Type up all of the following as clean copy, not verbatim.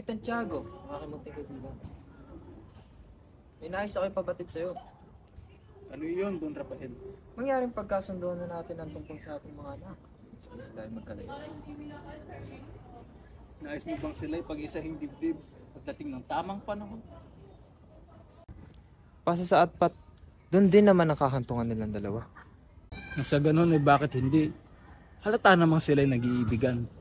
Kapitan Tiago, aking munting kaibigan. May nais ako ipabatid sa'yo. Ano yun, Don Rafael? Mangyaring pagkasunduan na natin ang tungkol sa ating mga anak. Sige sila ay magkalayo. Nais mo bang sila'y pag-isahing dibdib pagdating ng tamang panahon? Pasa sa atpat, doon din naman nakakantungan nilang dalawa. Kung sa ganun ay bakit hindi? Halata namang sila'y nag-iibigan.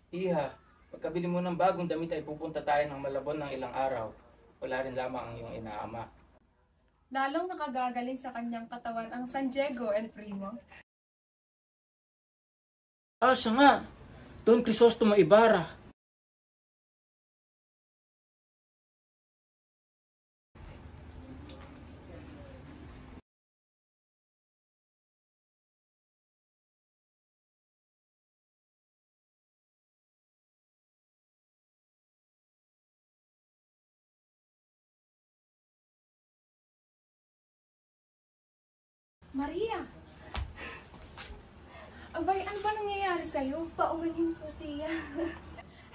Iha, pagkabili mo ng bagong damit ay pupunta tayo ng Malabon ng ilang araw. Wala rin lamang ang iyong inaama. Lalong nakagagaling sa kanyang katawan ang San Diego, El Primo. Siya nga. Don Crisostomo Ibarra. Maria! Abay, ano ba nangyayari sa'yo? Paumanhin po, Tia.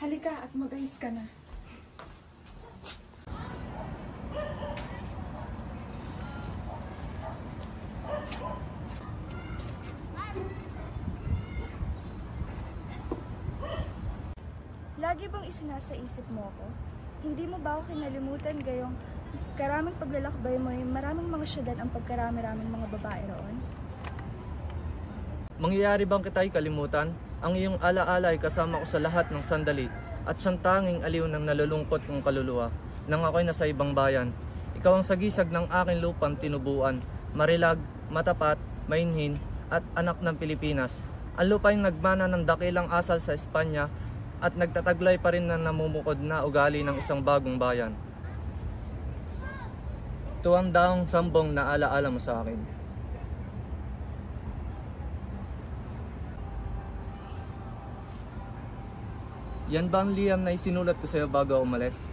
Halika at mag-ayos ka na. Lagi bang isinasaisip mo ako? Hindi mo ba ako kinalimutan gayong karaming paglalakbay mo ay maraming mga syudad ang pagkarami-raming mga babae roon? Mangyayari bang kita'y kalimutan? Ang iyong alaala ay kasama ko sa lahat ng sandali at siyang tanging aliw ng nalulungkot kong kaluluwa nang ako'y nasa ibang bayan. Ikaw ang sagisag ng aking lupang tinubuan, marilag, matapat, mainhin at anak ng Pilipinas. Ang lupa'y nagmana ng dakilang asal sa Espanya at nagtataglay pa rin ng namumukod na ugali ng isang bagong bayan. Tuwang daong sambong na alaala mo sa akin. Yan ba ang liham na isinulat ko sa'yo bago ako umalis?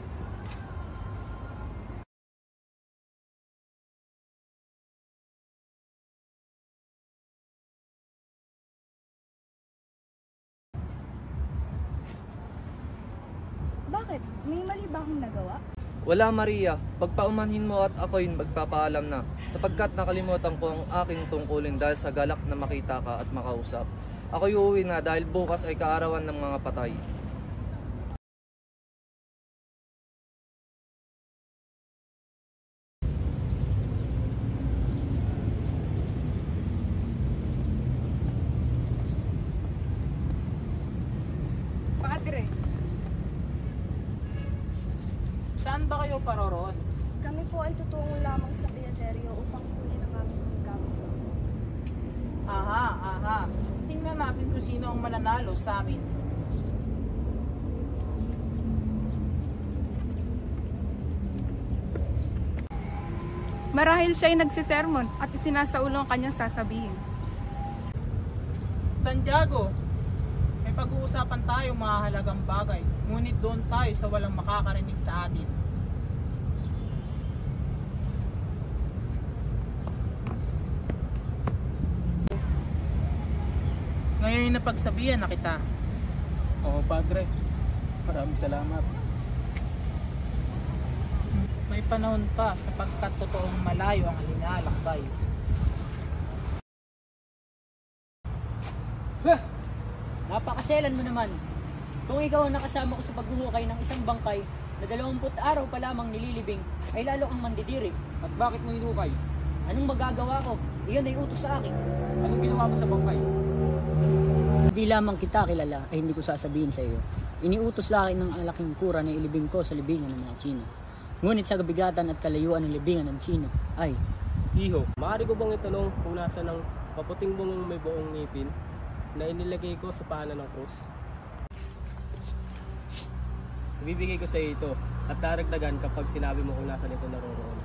Bakit? May mali ba akong nagawa? Wala, Maria. Pagpaumanhin mo at ako'y magpapaalam na sapagkat nakalimutan ko ang aking tungkulin dahil sa galak na makita ka at makausap. Ako'y uuwi na dahil bukas ay kaarawan ng mga patay. Padre, Saan ba kayo paroroon? Kami po ay tutungo lamang sa Beaterio upang kunin ang aming mga gamit. Aha. Tingnan natin kung sino ang mananalo sa amin. marahil siya'y nagsisermon at isinasaulo ang kanyang sasabihin. Santiago, may pag-uusapan tayong mahalagang bagay. Ngunit doon tayo sa walang makakarinig sa atin. Ngayon napagsabihan na kita. Oo, Padre. Maraming salamat. May panahon pa sapagkat totoong malayo ang linalakbay. Napakaselan mo naman. Kung ikaw ang nakasama ko sa paghuhukay ng isang bangkay na 20 araw pa lamang nililibing, ay lalo kang mandidirik. At bakit mo hinukay? Anong magagawa ko? Iyon ay utos sa akin. Anong ginawa mo sa bangkay? Hindi lamang kita kilala ay hindi ko sasabihin sa iyo. Iniutos sa akin ng alaking kura na ilibing ko sa libingan ng mga Chino. Ngunit sa kabigatan at kalayuan ng libingan ng Chino ay... Iho, maaari ko bang itanong kung nasa ng maputing bungong may buong ngipin na inilagay ko sa paanan ng krus. Ibibigay ko sa iyo ito at daragdagan kapag sinabi mo kung nasan ito naroroon.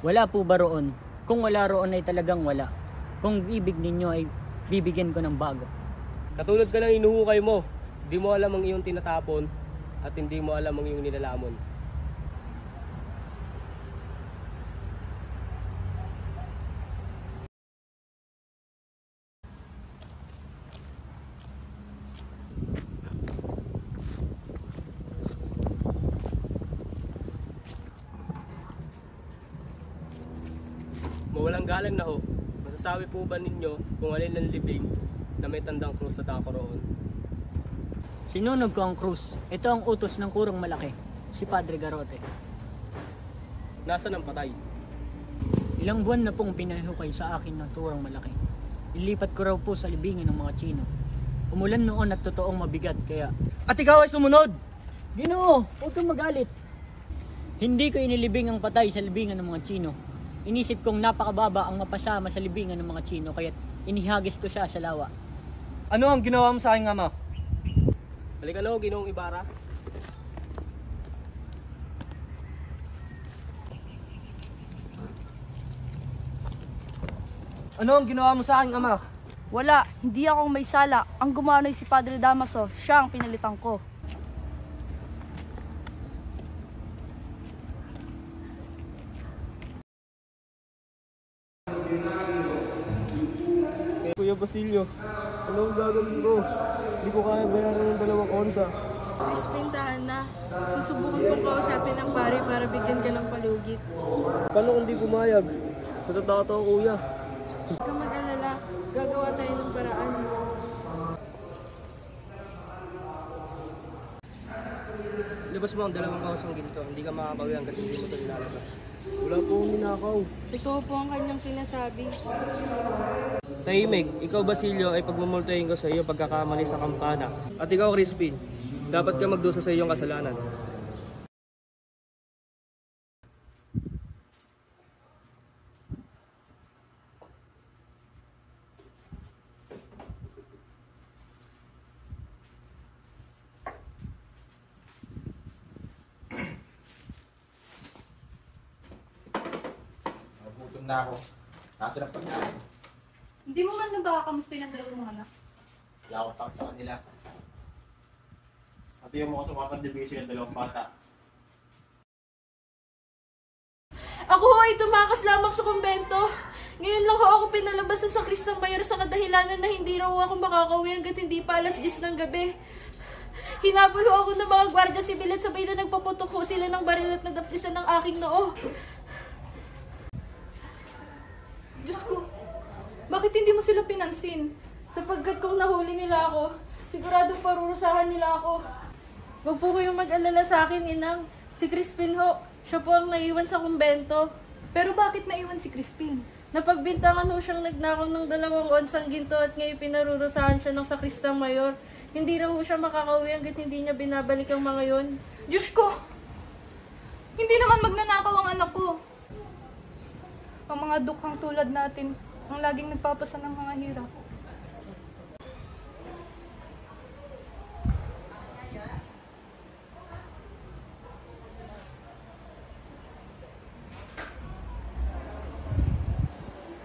Wala po ba roon? Kung wala roon ay talagang wala. Kung ibig ninyo ay bibigyan ko ng bago. Katulad ka ng inuhukay mo, di mo alam ang iyong tinatapon at hindi mo alam ang iyong nilalamon. Mawalang galang na ho, masasabi po ba ninyo kung alin ang libing na may tandang krus sa dako roon? Sinunog ko ang krus. Ito ang utos ng kurong malaki, si Padre Garrote. Nasaan ang patay? Ilang buwan na pong pinahukay sa akin ng turang malaki. Ilipat ko raw po sa libingan ng mga Tsino. Umulan noon at totoong mabigat kaya... At ikaw ay sumunod! Ginoo, huwag kang magalit. Hindi ko inilibing ang patay sa libingan ng mga Tsino. Inisip kong napakababa ang mapasama sa libingan ng mga Tsino kaya't inihagis ko siya sa lawa. Ano ang ginawa mo sa aking ama? Halika na ho, Ginoong Ibarra. Ano ang ginawa mo sa aking ama? Wala, hindi akong may sala. Ang gumawa ay si Padre Damaso. Siya ang pinalitan ko. Kuya Basilio, ano ang gagawin ko? Hindi ko kaya bayaran ng 2 onsa. Crispin, tahan na. Susubukan kong kausapin ng pare para bigyan ka ng palugit. Paano kung di pumayag? Natatakot ako, kuya. Huwag kang mag-alala. Gagawa tayo ng paraan. Labas mo ang 2 kausang ginto. Hindi ka makakabawi hanggat hindi mo ito nilalabas. Wala po akong ninakaw. Totoo po ang kanyang sinasabi. Tahimik, ikaw Basilio ay pagmumultahin ko sa iyo pagkakamali sa kampana. At ikaw Crispin, dapat ka magdusa sa iyong kasalanan. Nagutom na ako. Nasa ng pagkain. Hindi mo man lang baka kamusta yung dalawang mga anak. Wala akong pang sa kanila. At yung mga sumapag-division yung 2 bata. Ako ho ay tumakas lamang sa kumbento. Ngayon lang ho ako pinalabas sa Sakristang Mayor sa kadahilanan na hindi raw ako makakauwi hanggat hindi pa alas 10 ng gabi. Hinabol ho ako ng mga gwardiya sibil at sabay na nagpaputok ho sila ng baril at nadaplisan ng aking noo. Diyos ko, Bakit hindi mo sila pinansin? sapagkat kung nahuli nila ako, siguradong parurusahan nila ako. Huwag po kayong mag-alala sa akin, Inang. Si Crispin ho, siya po ang naiwan sa kumbento. Pero bakit naiwan si Crispin? Napagbintangan ho siyang nagnakaw ng 2 onsang ginto at ngayon pinarurusahan siya ng Sakristang Mayor. Hindi raw ho siya makakauwi hanggat hindi niya binabalik ang mga yon. Diyos ko! Hindi naman magnanakaw ang anak ko. Ang mga dukhang tulad natin, ang laging nagpapasa ng mga hirap.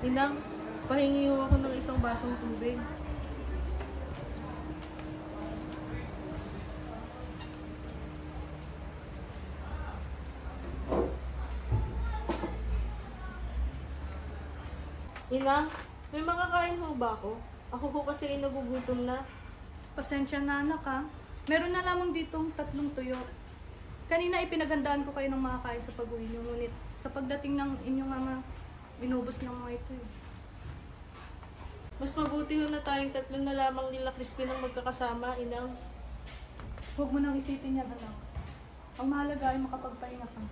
Inang, pahingi ho ako ng isang basong tubig. Inang, may makakain ho ba ako? Ako ho kasi ay nagugutom na. Pasensya na anak ha. Meron na lamang ditong 3 tuyo. Kanina ipinagandaan ko kayo ng makakain sa pag-uwi niyo. Ngunit sa pagdating ng inyong ama, binubos ng mga ito eh. Mas mabuti ho na tayong 3 na lamang nila Crispin ang magkakasama, Inang. Huwag mo nang isipin yan anak. Ang mahalaga ay makapagpahinga ka.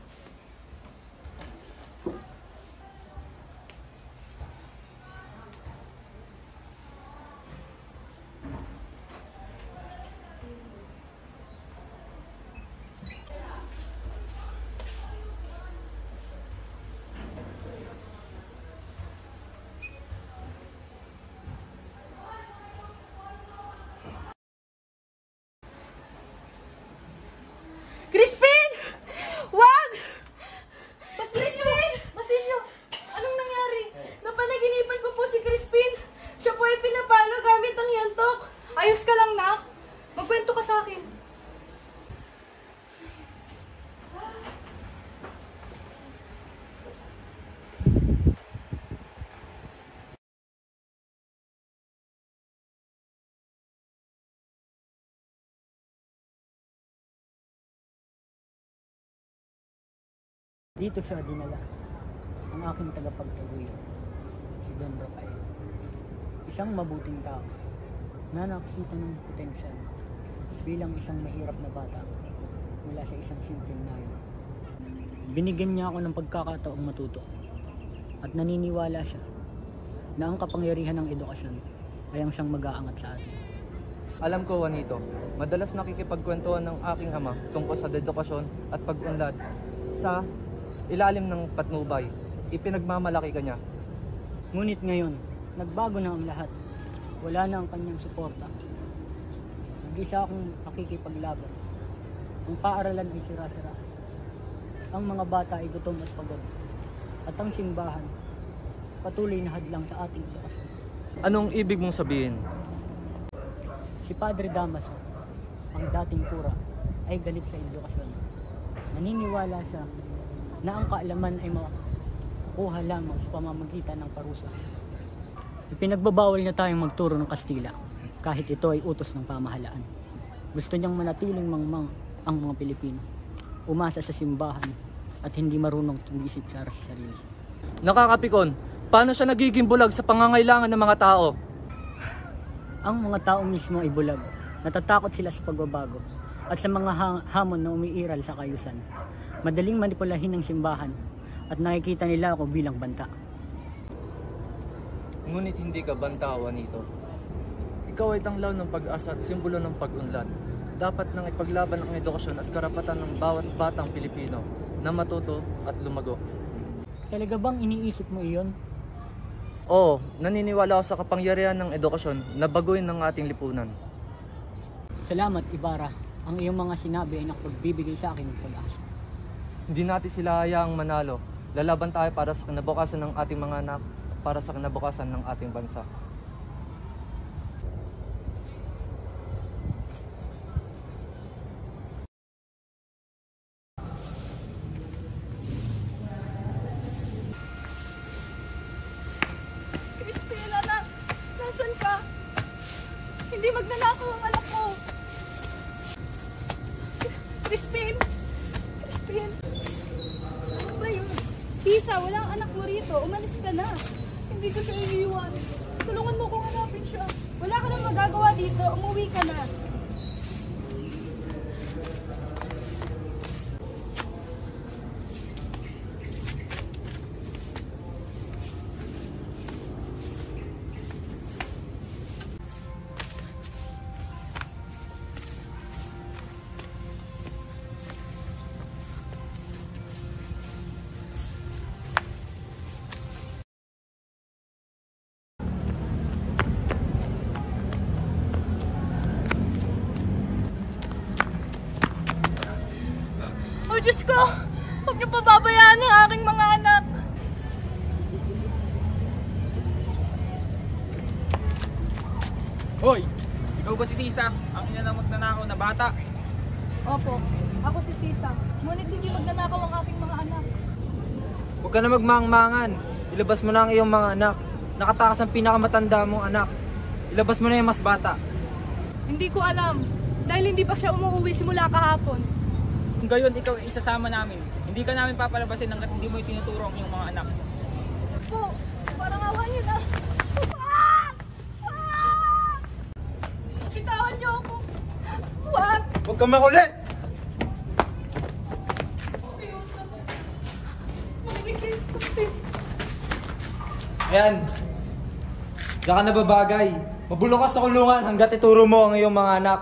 Dito siya dinala ang aking tagapagtaguyod, si Don Rafael. Isang mabuting tao na nakakita ng potensyal bilang isang mahirap na bata mula sa isang simpleng nayon. Binigyan niya ako ng pagkakataong matuto at naniniwala siya na ang kapangyarihan ng edukasyon ay ang siyang mag-aangat sa atin. Alam ko, Juanito, madalas nakikipagkwentuhan ng aking ama tungkol sa dedukasyon at pag-unlad sa ilalim ng patnubay. Ipinagmamalaki ka niya. Ngunit ngayon, nagbago na ang lahat. Wala na ang kanyang suporta. Nag-isa akong nakikipaglaban. Ang paaralan ay sira-sira. Ang mga bata ay gutom at pagod. At ang simbahan, patuloy na hadlang sa ating edukasyon. Anong ibig mong sabihin? Si Padre Damaso, ang dating kura, ay galit sa edukasyon. Naniniwala siya na ang kaalaman ay makukuha lamang sa pamamagitan ng parusa. Ipinagbabawal niya tayong magturo ng Kastila kahit ito ay utos ng pamahalaan. Gusto niyang manatiling mangmang ang mga Pilipino, umasa sa simbahan at hindi marunong tumisip para sa sarili. Nakakapikon, paano siya nagiging bulag sa pangangailangan ng mga tao? Ang mga tao mismo ay bulag, natatakot sila sa pagbabago at sa mga hamon na umiiral sa kayusan. Madaling manipulahin ng simbahan at nakikita nila ako bilang banta. Ngunit hindi ka banta, Juanito. Ikaw ay tanglaw ng pag-asa at simbolo ng pag-unlad. Dapat nang ipaglaban ang edukasyon at karapatan ng bawat batang Pilipino na matuto at lumago. Talaga bang iniisip mo iyon? Oo, naniniwala ako sa kapangyarihan ng edukasyon na baguhin ng ating lipunan. Salamat, Ibarra. Ang iyong mga sinabi ay nakapagbibigay sa akin ng pag-asa. Hindi natin sila hayaang manalo. Lalaban tayo para sa kinabukasan ng ating mga anak, para sa kinabukasan ng ating bansa. Crispin, anak! Nasaan ka? Hindi magnanakaw ang anak mo! Crispin! Crispin! Ano ba yun? Sisa, walang anak mo rito. Umalis ka na. Hindi ko siya iiwan. Tulungan mo kung hanapin siya. Wala ka nang magagawa dito. Umuwi ka na. Oh, Diyos ko! Huwag niyo pababayaan ang aking mga anak! Hoy! Ikaw ba si Sisa? Ang ina ng magnanakaw na bata? Opo, ako si Sisa. Ngunit hindi magnanakaw ang aking mga anak. Huwag ka na magmangmangan. Ilabas mo na ang iyong mga anak. Nakatakas ang pinakamatanda mong anak. Ilabas mo na yung mas bata. Hindi ko alam. Dahil hindi pa siya umuwi simula kahapon. Kung gayon, ikaw ay isasama namin. Hindi ka namin papalabasin hanggat hindi mo itinuturo ang iyong mga anak. Po, parang awa niyo na. Bitawan niyo ako. Wag! Huwag kang makulit! Ayan. Diyan ka nababagay. Mabulok ka sa kulungan hanggat ituro mo ang iyong mga anak.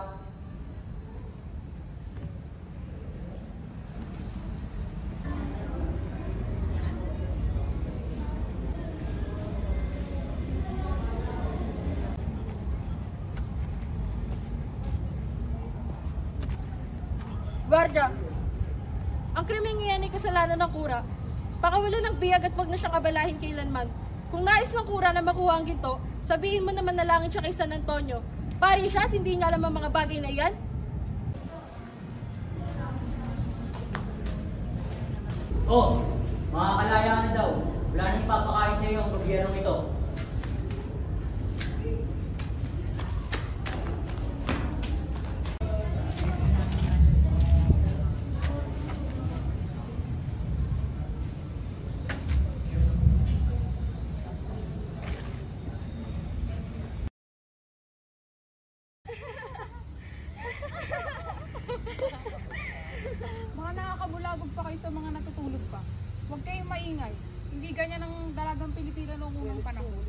Guardia, ang krimeng iyan ay kasalanan ng kura. Pakawalan ng biyag at wag na siyang abalahin kailanman. Kung nais ng kura na makuha ang ginto, sabihin mo naman nalangin siya kay San Antonio. Pari siya at hindi niya alam ang mga bagay na iyan? Oh, makakalaya na daw. Wala nang ipapakain sa iyo ang gobyernong ito. kayo sa mga natutulog pa. Huwag kayong maingay. Hindi ganyan ang dalagang Pilipino noong unang panahon.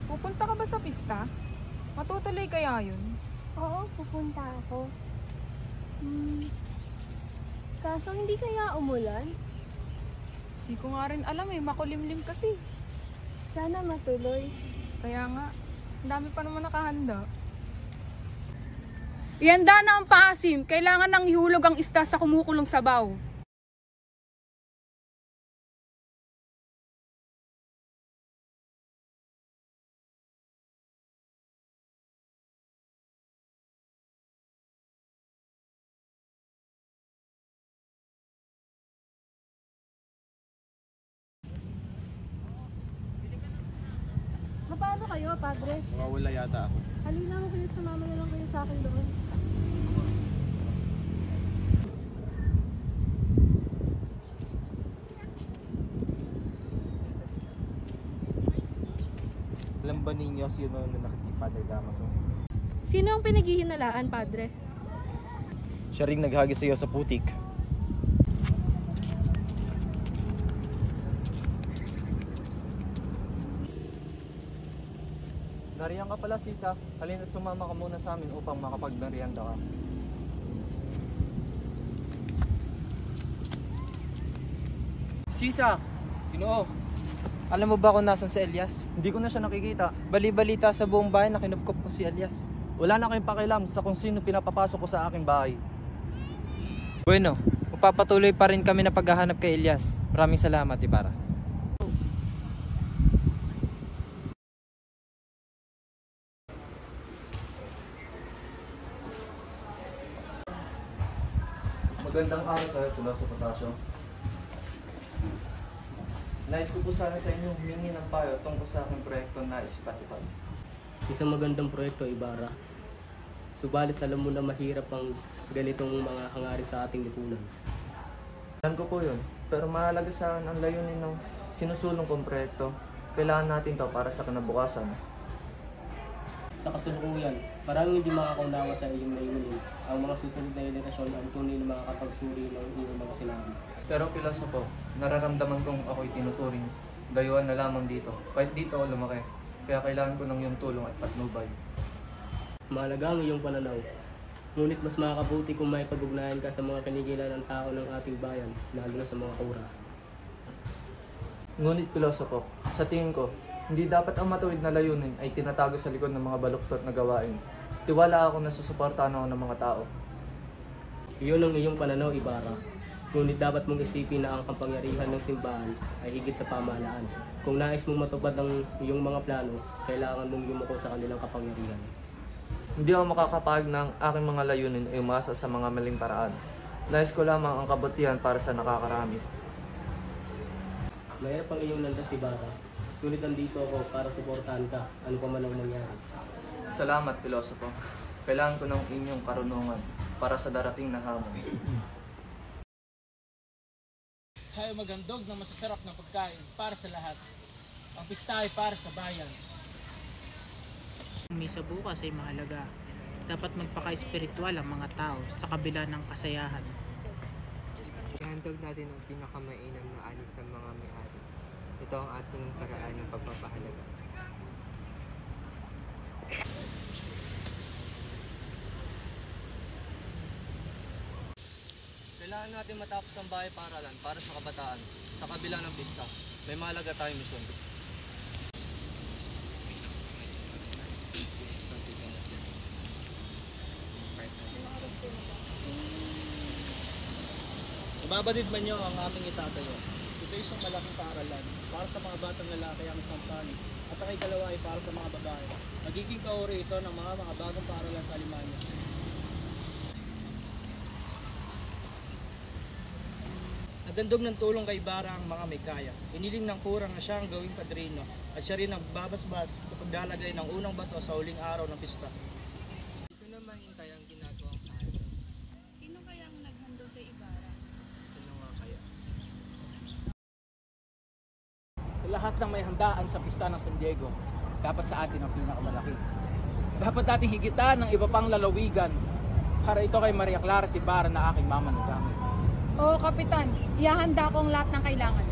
Pupunta ka ba sa pista? Matutuloy kaya yun? Oo, pupunta ako. Kaso hindi kaya umulan? Hindi ko nga rin alam eh, makulimlim kasi. Sana matuloy. Kaya nga, ang dami pa naman nakahanda. Ihanda na ang paasim. Kailangan nang ihulog ang isda sa kumukulong sabaw. Paano kayo, Padre? Mawawala yata ako. Halina mo kayo, sumama na lang kayo sa akin doon. Alam ba ninyo sino na nakikipaday Damaso? Sino ang pinaghihinalaan, Padre? Siya ring naghagis sa iyo sa putik. Nariyan ka pala, Sisa. Halina sumama ka muna sa amin upang makapagmerienda ka. Sisa! Ginoo! Alam mo ba kung nasan si Elias? Hindi ko na siya nakikita. Bali-balita sa buong bayan na kinupkop ko si Elias. Wala na kayong pakialam sa kung sino pinapapasok ko sa aking bahay. Bueno, magpapatuloy pa rin kami na paghahanap kay Elias. Maraming salamat, Ibarra. Magandang araw sa Tuloso Potasio. Nais ko po sana sa inyo humingi ng payo tungkol sa aking proyekto na isipatupad. Isang magandang proyekto, Ibarra. Subalit alam mo na mahirap ang ganitong mga hangarin sa ating lipunan. Alam ko po yun, pero mahalaga sa akin ang layunin ng sinusulong kong proyekto. Kailangan natin to para sa kinabukasan. Sa kasalukuyan, maraming hindi makakaunawa sa iyong layunin. Ang mga susunod na henerasyon ang tunay na makakapagsuri ng iyong mga sinabi. Pero pilosopo, nararamdaman kong ako'y tinuturing. Gayuhan na lamang dito, kahit dito ako lumaki. Kaya kailangan ko ng iyong tulong at patnubay. Mahalaga ang iyong pananaw. Ngunit mas makakabuti kung may pag-ugnayan ka sa mga kinikilan ng tao ng ating bayan, lalo na sa mga kaura. Ngunit pilosopo, sa tingin ko, hindi dapat ang matuwid na layunin ay tinatago sa likod ng mga baluktot na gawain. Tiwala ako na susuportahan ako ng mga tao. Iyon ang iyong pananaw, Ibarra. Ngunit dapat mong isipin na ang kapangyarihan ng simbahan ay higit sa pamahalaan. Kung nais mong matupad ang iyong mga plano, kailangan mong yumuko sa kanilang kapangyarihan. Hindi ako makakapag ng aking mga layunin ay umasa sa mga maling paraan. Nais ko lamang ang kabutihan para sa nakakarami. Mahirap ang iyong landas, Ibarra. Ngunit nandito ako para suportahan ka, ano pa man ang mangyari. Salamat, pilosopo. Kailangan ko ng inyong karunungan para sa darating na hamon. Tayo magandog ng masasarap na pagkain para sa lahat. Ang pista ay para sa bayan. Ang misa bukas ay mahalaga. Dapat magpaka-espiritual ang mga tao sa kabila ng kasayahan. Ihandog natin ang pinakamainam na anis sa mga may-ari. Ito ang ating paraan ng pagpapahalaga. Kailangan natin matapos ang bahay paaralan para sa kabataan. Sa kabila ng pista, may mahalaga tayong misyon. Babadid man nyo ang aming itatayo. Ito ay isang malaking paaralan para sa mga batang lalaki ang isang panig at ang ikalawa ay para sa mga babae. Magiging kauri ito ng mga bagong paaralan sa Alemanya. Nagandog ng tulong kay Ibarra ang mga may kaya. Iniling ng kurang na siya ang gawing padrino at siya rin ang babasbas sa paglalagay ng unang bato sa huling araw ng pista. Ito na mahintay ang ginagawang paaralan. Sino kaya ang naghandog kay Ibarra? Sino nga kaya? Sa lahat ng may handaan sa pista ng San Diego, dapat sa atin ang pinakamalaki. Dapat nating higitan ng iba pang lalawigan para ito kay Maria Clara at Ibarra na aking mamanugang. Oo, Kapitan. Ihahanda ko ang lahat ng kailangan.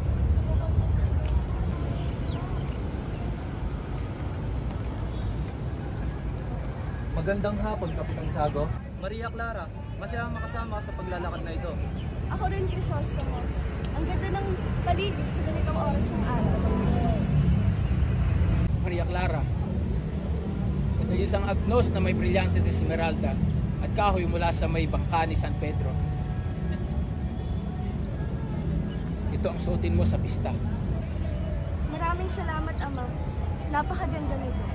Magandang hapon, Kapitan Tiago. Maria Clara, masaya makasama ka sa paglalakad na ito. Ako rin, Crisostomo. Ang ganda ng paligid sa ganitong oras ng araw. Maria Clara, ito isang agnos na may brilyante de esmeralda at kahoy mula sa may bangka ni San Pedro. Ito ang suotin mo sa pista. Maraming salamat, Ama. Napakaganda nito.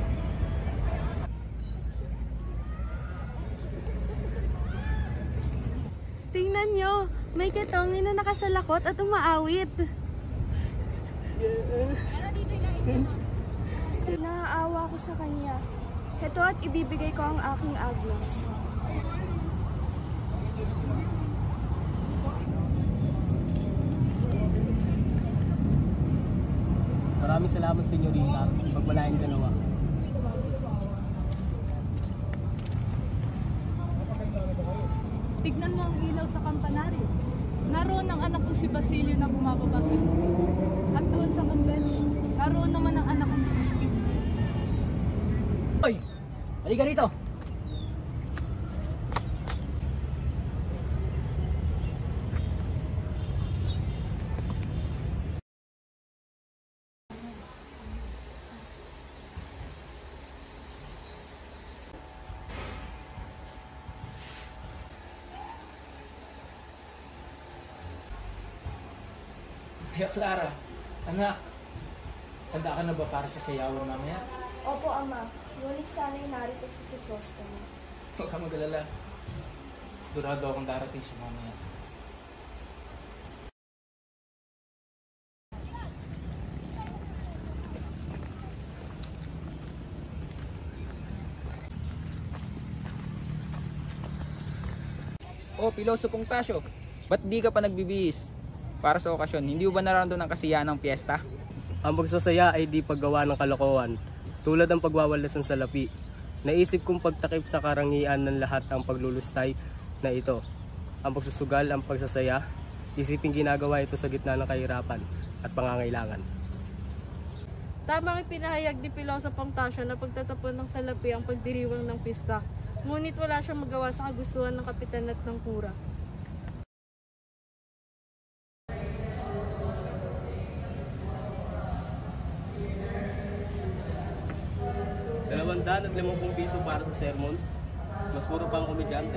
Tingnan nyo, may katongin na nakasalakot at umaawit. Naaawa ko sa kanya. Heto at ibibigay ko ang aking agnos. Maraming salamat, Senyorita. Magmalayang ganawa. Tignan mo ang ilaw sa kampanaryo. Naroon ang anak ko si Basilio na bumababa sa lupa. At doon sa kumbento, naroon naman ang anak ko si Crispin. Hoy! Halika rito! Maria Clara, anak, handa ka na ba para sa sayawan mamaya? Opo, Ama. Ngunit sana'y narito si Crisostomo. Huwag ka mag-alala. Sigurado akong darating siya mamaya. Oh, Piloso Pungtasyo, ba't di ka pa nagbibihis? Para sa okasyon, hindi ba nararamdaman ng kasiyahan ng piyesta? Ang pagsasaya ay di paggawa ng kalokohan, tulad ng pagwawalas ng salapi. Naisip kong pagtakip sa karangian ng lahat ang paglulustay na ito. Ang pagsusugal, ang pagsasaya, isipin ginagawa ito sa gitna ng kahirapan at pangangailangan. Tamang ipinahayag ni Piloso Pangtasyo na pagtatapon ng salapi ang pagdiriwang ng pista. Ngunit wala siyang magawa sa kagustuhan ng kapitan at ng kura. 250 piso para sa sermon. Mas puro pa ang komedyante.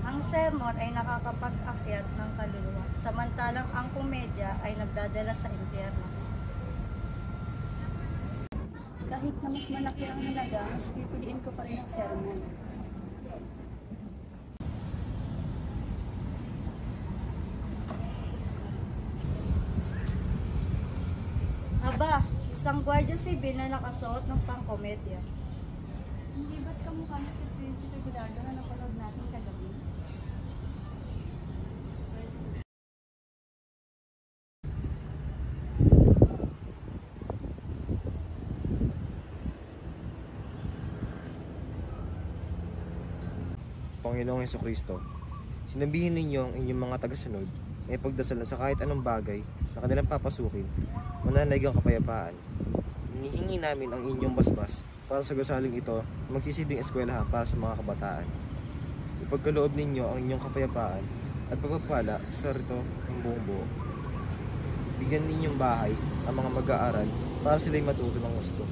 Ang sermon ay nakakapag-akyat ng kaluluwa, samantalang ang komedya ay nagdadala sa impyerno. Kahit na mas malaki ang halaga, mas pipiliin ko pa rin ang sermon. Aba, isang gwardiya sibil na nakasuot ng pangkomedya. Hindi ba't kamukha na si Prinsipe Gudardo na napanood natin kagabi? Panginoong Hesukristo, sinabihin ninyo ang inyong mga tagasunod na ipagdasal na sa kahit anong bagay na kanilang papasukin, mananaig ang kapayapaan. Hinihingi namin ang inyong basbas para sa gusaling ito na magsisilbing eskwelahan para sa mga kabataan. Ipagkaloob ninyo ang inyong kapayapaan at pagpapala sa rito ng buong buo. Bigyan ninyong bahay ang mga mag-aaral para sila'y matuto ng gusto.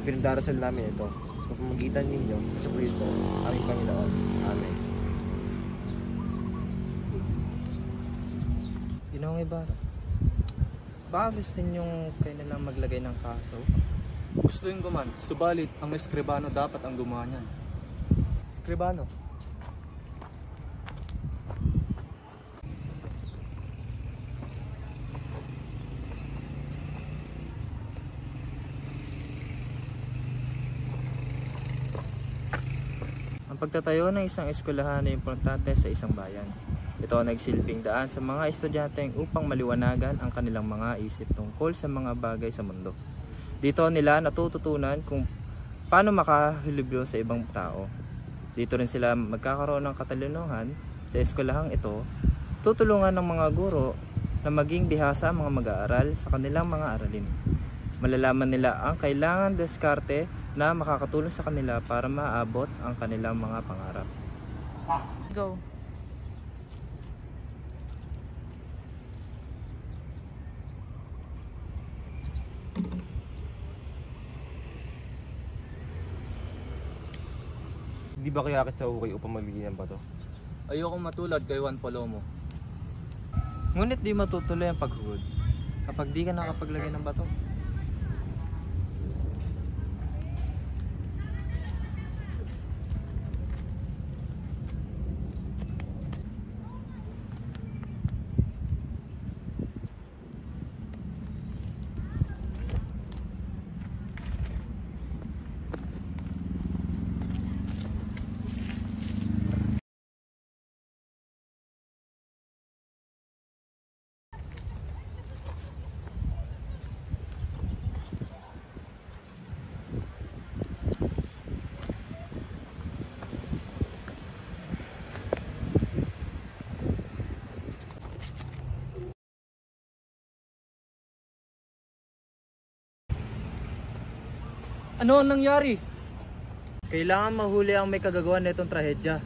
Pinagdarasal namin ito sa pamamagitan ninyo sa Kristo, aming Panginoon. Amen. Ginoong Ibarra, baka gusto ninyong kayo na lang maglagay ng kaso? Gustuin ko man, subalit ang eskribano dapat ang gumawa niyan. Eskribano? Ang pagtatayo ng isang eskwelahan ay importante sa isang bayan. Ito ang nagsilbing daan sa mga estudyante upang maliwanagan ang kanilang mga isip tungkol sa mga bagay sa mundo. Dito nila natututunan kung paano makahilibyo sa ibang tao. Dito rin sila magkakaroon ng katalinuhan sa eskwelahang ito, tutulungan ng mga guro na maging bihasa ang mga mag-aaral sa kanilang mga aralin. Malalaman nila ang kailangan diskarte na makakatulong sa kanila para maabot ang kanilang mga pangarap. Go. Hindi ba kaya akit sa ukay upang magbigay ng bato? Ayokong matulad kay Juan Palomo. Ngunit di matutuloy ang paghugod kapag di ka nakapaglagay ng bato. Ano ang nangyari? Kailangan mahuli ang may kagagawan na itong trahedya.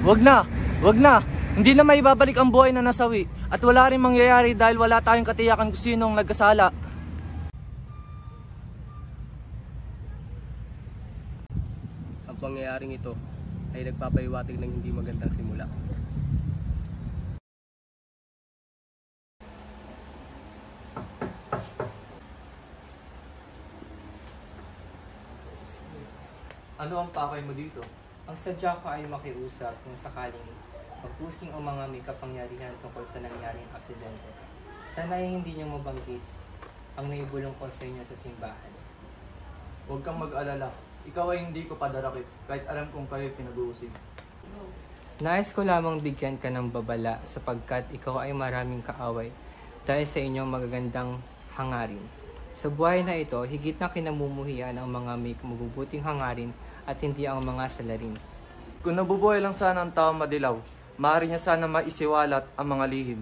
Wag na! Wag na! Hindi na maibabalik ang buhay na nasawi. At wala rin mangyayari dahil wala tayong katiyakan kung sinong nagkasala. Ang pangyayaring ito ay nagpapahiwatig ng hindi magandang simula. Ano ang pakay mo dito? Ang sadya ko ay makiusap kung sakaling magpusing ang mga may kapangyarihan tungkol sa nangyaring aksidente. Sana ay hindi niyo mabanggit ang naibulong ko sa inyo sa simbahan. Huwag kang mag-alala. Ikaw ay hindi ko padarakit kahit alam kong kayo pinag-uusig. Nais ko lamang bigyan ka ng babala sapagkat ikaw ay maraming kaaway dahil sa inyong magagandang hangarin. Sa buhay na ito, higit na kinamumuhian ang mga may mabubuting hangarin at hindi ang mga salarin. Kung nabubuhay lang sana ang tao madilaw, maaari niya sana maisiwalat ang mga lihim.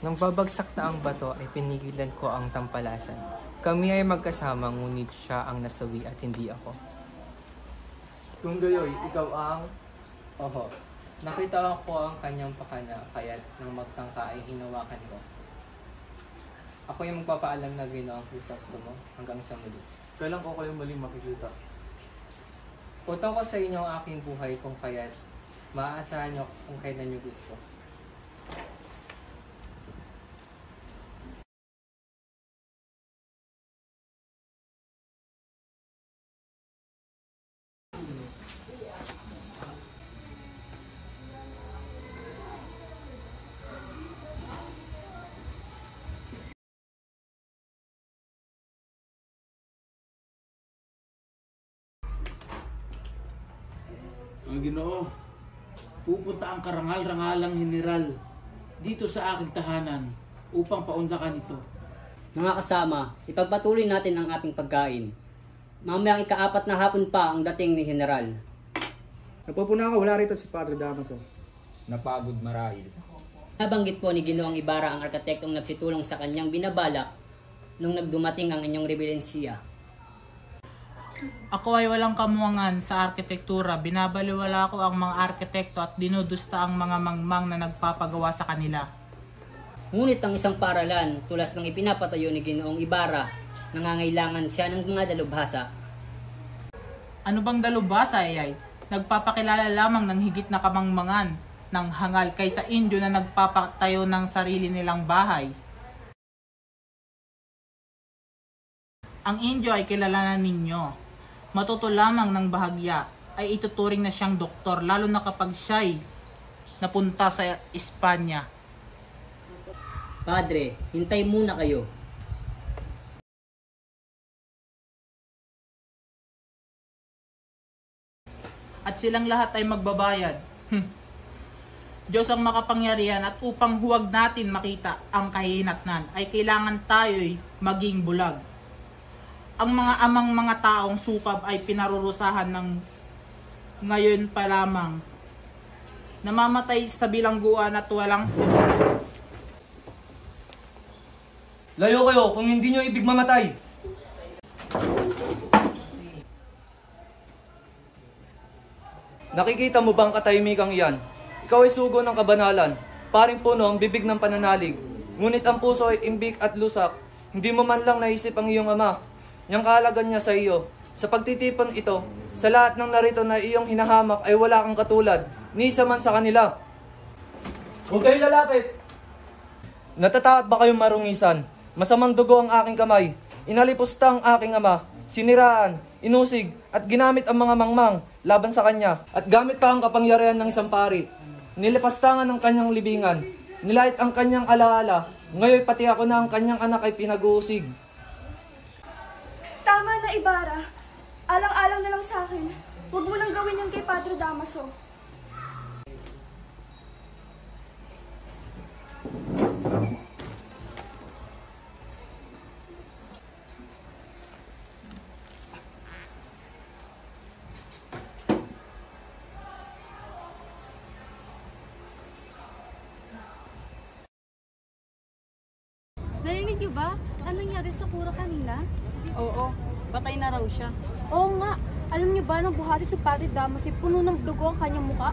Nang babagsak na ang bato ay pinigilan ko ang tampalasan. Kami ay magkasama ngunit siya ang nasawi at hindi ako. Kung gayoy, ikaw ang... Oho, nakita ko ang kanyang pakana kaya't nang magtangka ay hinawakan ko. Ako yung magpapaalam na Ginoong Crisostomo hanggang sa muli. Kailan ko kayo muling makikita? Utang ko sa inyo ang aking buhay kung kaya't maaasahan nyo kung kailan nyo gusto. Ang Ginoo, pupunta ang karangal-rangalang general dito sa aking tahanan upang paunlakan ito. Mga kasama, ipagpatuloy natin ang ating pagkain. Mamayang ika-4 na hapon pa ang dating ni General. Napupuna ka, wala rito si Padre Damaso. Napagod marahil. Nabanggit po ni Ginoong Ibarra ang arkitektong nagsitulong sa kanyang binabalak nung nagdumating ang inyong rebelensiya. Ako ay walang kamuangan sa arkitektura. Binabaliwala ko ang mga arkitekto at dinudusta ang mga mangmang na nagpapagawa sa kanila. Ngunit ang isang paaralan, tulas ng ipinapatayo ni Ginoong Ibarra, nangangailangan siya ng mga dalubhasa. Ano bang dalubhasa ay? Nagpapakilala lamang ng higit na kamangmangan ng hangal kaysa Indio na nagpapatayo ng sarili nilang bahay. Ang Indio ay kilalanan ninyo. Matuto lamang ng bahagya ay ituturing na siyang doktor lalo na kapag siya'y napunta sa Espanya. Padre, hintay muna kayo. At silang lahat ay magbabayad. Diyos ang makapangyarihan at upang huwag natin makita ang kahihinatnan ay kailangan tayo'y maging bulag. Ang mga amang mga taong sukab ay pinarurusahan ng ngayon pa lamang. Namamatay sa bilangguan at walang... Layo kayo kung hindi nyo ibig mamatay. Nakikita mo bang katahimikang iyan? Ikaw ay sugo ng kabanalan, paring puno ang bibig ng pananalig. Ngunit ang puso ay imbik at lusak. Hindi mo man lang naisip ang iyong ama. Niyang kahalagan niya sa iyo. Sa pagtitipon ito, sa lahat ng narito na iyong hinahamak ay wala kang katulad, ni isa man sa kanila. Huwag kayo lalapit! Natatakot ba kayong marungisan? Masamang dugo ang aking kamay. Inalipusta ang aking ama. Siniraan, inusig, at ginamit ang mga mangmang laban sa kanya. At gamit pa ang kapangyarihan ng isang pari. Nilipastangan ang kanyang libingan. Nilait ang kanyang alaala. Ngayon pati ako na ang kanyang anak ay pinag-uusig. Tama na, Ibarra. Alang-alang na lang sa akin. Huwag mo nang gawin yan kay Padre Damaso. Narinig niyo ba? Anong nangyari sa kura kanina? Oo, patay na raw siya. Oo nga. Alam niyo ba nang buhati si Padre Damaso puno ng dugo ang kanyang muka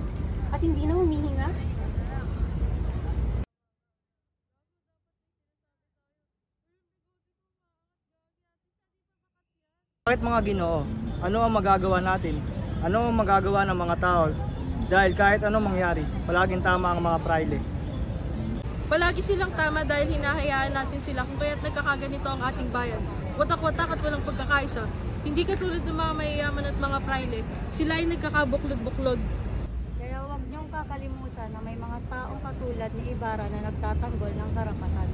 at hindi na humihinga? Bakit mga Ginoo? Ano ang magagawa natin? Ano ang magagawa ng mga tao? Dahil kahit anong mangyari, palaging tama ang mga praile. Palagi silang tama dahil hinahayaan natin sila kung kaya't nagkakaganito ang ating bayan. Watak-watak at walang pagkakaisa. Hindi katulad ng mga mayayaman at mga praile. Sila ay nagkakabuklod-buklod. Kaya huwag niyong kakalimutan na may mga taong katulad ni Ibarra na nagtatanggol ng karapatan.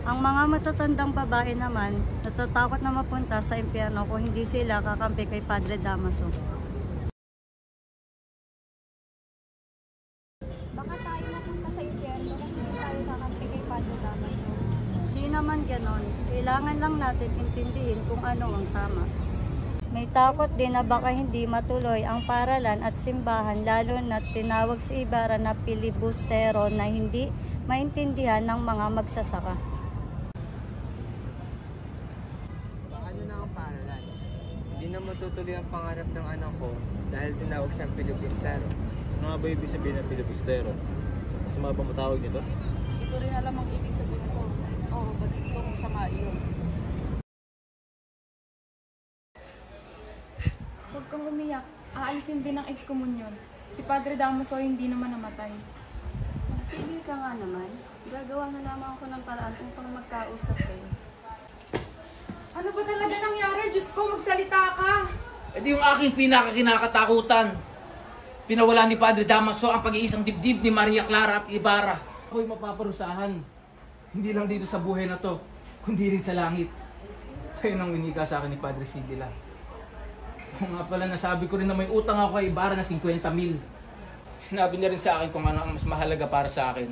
Ang mga matatandang babae naman, natatakot na mapunta sa impyerno kung hindi sila kakampi kay Padre Damaso. Baka tayo mapunta sa impyerno kung hindi tayo kakampi kay Padre Damaso. Hindi naman ganon. Kailangan lang natin intindihin kung ano ang tama. May takot din na baka hindi matuloy ang paralan at simbahan lalo na tinawag si Ibarra na pilibustero na hindi maintindihan ng mga magsasaka. Paano na ang paralan? Hindi na matutuloy ang pangarap ng anak ko dahil tinawag siyang pilibustero. Ano nga ba ibig sabihin ng pilibustero? Masama ba matawag nito? Hindi ko rin alam ang ibig sabihin nito. Oo, batid ko kung sama iyon. Huwag kang umiyak. Aalisin din ang ekskomunyon. Si Padre Damaso hindi naman namatay. Tigil ka nga naman. Gagawa na lamang ako ng paraan upang magkausap kayo. Ano ba talaga nangyari? Diyos ko, magsalita ka! E di yung aking pinakakinakatakutan. Pinawala ni Padre Damaso ang pag-iisang dibdib ni Maria Clara at Ibarra. Ako'y mapaparusahan. Hindi lang dito sa buhay na to, kundi rin sa langit. Ayun ang winika sa akin ni Padre Sidila. Kung nga pala nasabi ko rin na may utang ako kay Ibarra na 50,000. Sinabi niya rin sa akin kung ano ang mas mahalaga para sa akin.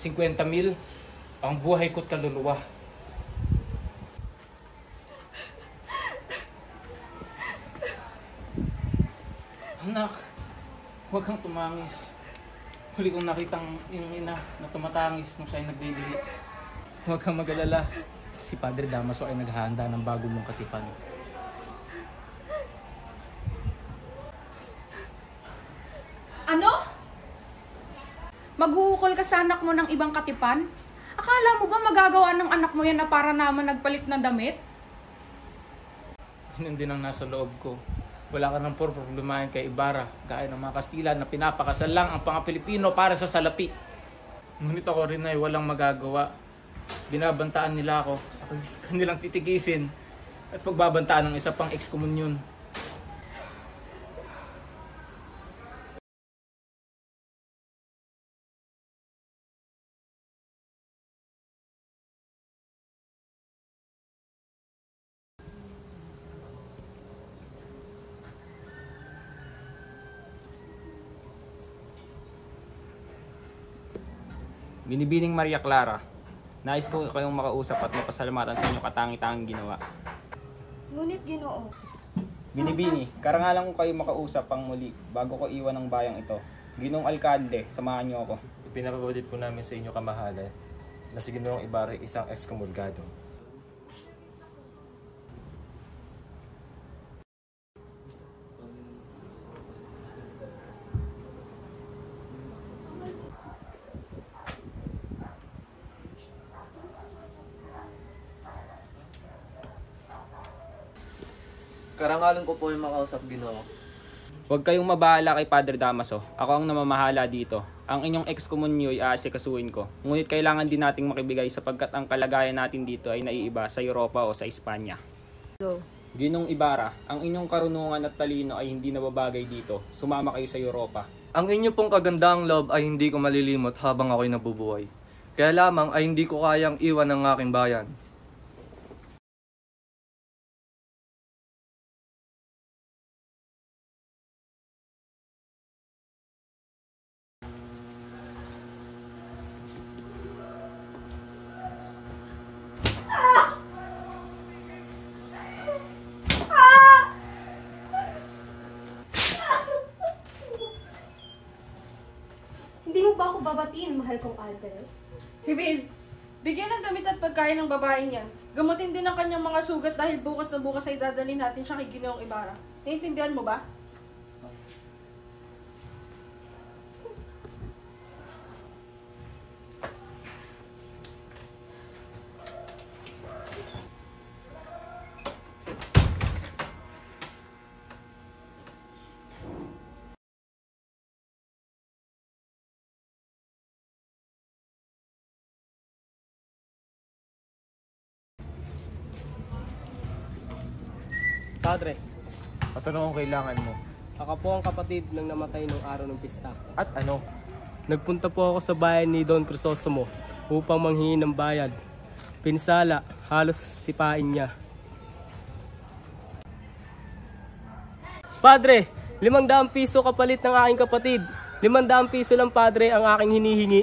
50,000, ang buhay ko't kaluluwa. Anak, huwag kang tumangis. Huli kong nakitang yung ina na tumatangis nung siya'y nagdidili. Huwag kang mag-alala. Si Padre Damaso ay naghahanda ng bago mong katipan. Ano? Maghuhukol ka sa anak mo ng ibang katipan? Akala mo ba magagawa ng anak mo yan na para naman nagpalit ng damit? Yun din ang nasa loob ko. Wala ka nang problemahin kay Ibarra, gaya ng mga Kastila na pinapakasal lang ang mga Pilipino para sa salapi. Ngunit ako rin ay walang magagawa. Binabantaan nila ako, ako'y kanilang titigisin at pagbabantaan ng isa pang ekskomunyon. Binibining Maria Clara, nais ko kayong makausap at mapasalamatan sa inyong katangi-tanging ginawa. Ngunit Ginoo, Binibini, karangalan ko kayo makausap pang muli bago ko iwan ang bayang ito. Ginong Alkalde, samahan niyo ako. Ipinapabatid po namin sa inyo kamahalan na si Ginoong Ibarra ay isang ekskomulgado. Karangalan ko po yung makausap, Ginoo. Huwag kayong mabahala kay Padre Damaso. Ako ang namamahala dito. Ang inyong ekskomunyo ay aasikasuhin ko. Ngunit kailangan din nating makibigay sapagkat ang kalagayan natin dito ay naiiba sa Europa o sa Espanya. Ginong Ibarra, ang inyong karunungan at talino ay hindi nababagay dito. Sumama kayo sa Europa. Ang inyo pong kagandang loob ay hindi ko malilimot habang ako'y nabubuhay. Kaya lamang ay hindi ko kayang iwan ang aking bayan. Hindi mo ba ako babatiin, mahal kong Alvarez? Si Bill, bigyan ng damit at pagkain ng babaeng yan. Gamutin din ang kanyang mga sugat dahil bukas na bukas ay dadalhin natin siya kay Ginoong Ibarra. Naiintindihan mo ba? Padre, At ano ang kailangan mo? ako po ang kapatid ng namatay nung araw ng pista. At ano? Nagpunta po ako sa bayan ni Don Crisostomo upang manghingi ng bayad. Pinsala, halos sipain niya. Padre, 500 piso kapalit ng aking kapatid. 500 piso lang, Padre, ang aking hinihingi.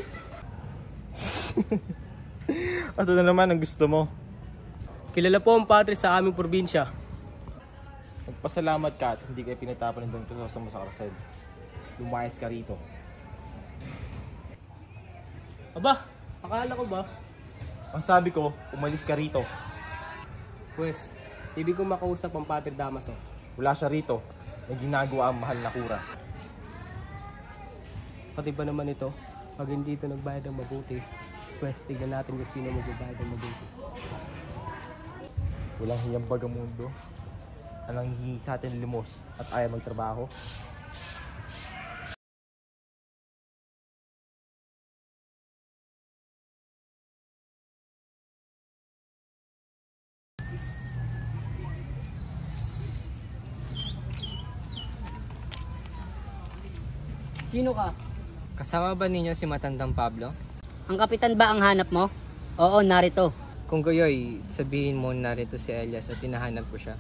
At ano naman ang gusto mo? Kilala po ang Padre sa aming probinsya. Magpasalamat ka at hindi kayo pinatapon ng Don Crisostomo sa karsel. Lumayas ka rito. Aba, akala ko ba? Ang sabi ko, umalis ka rito. Pwes, ibig kong makausap ang Padre Damaso. Wala siya rito. May ginagawa ang mahal na kura. Pati ba naman ito? Pag hindi ito nagbayad ng mabuti, pwes tignan natin kung sino magbabayad ng mabuti. Walang hiyang bagamundo. Anong hihingi sa atin limos at ayaw magtrabaho. Sino ka? Kasama ba ninyo si Matandang Pablo? Ang kapitan ba ang hanap mo? Oo, narito. Kung gayoy, sabihin mo narito si Elias at tinahanap ko siya.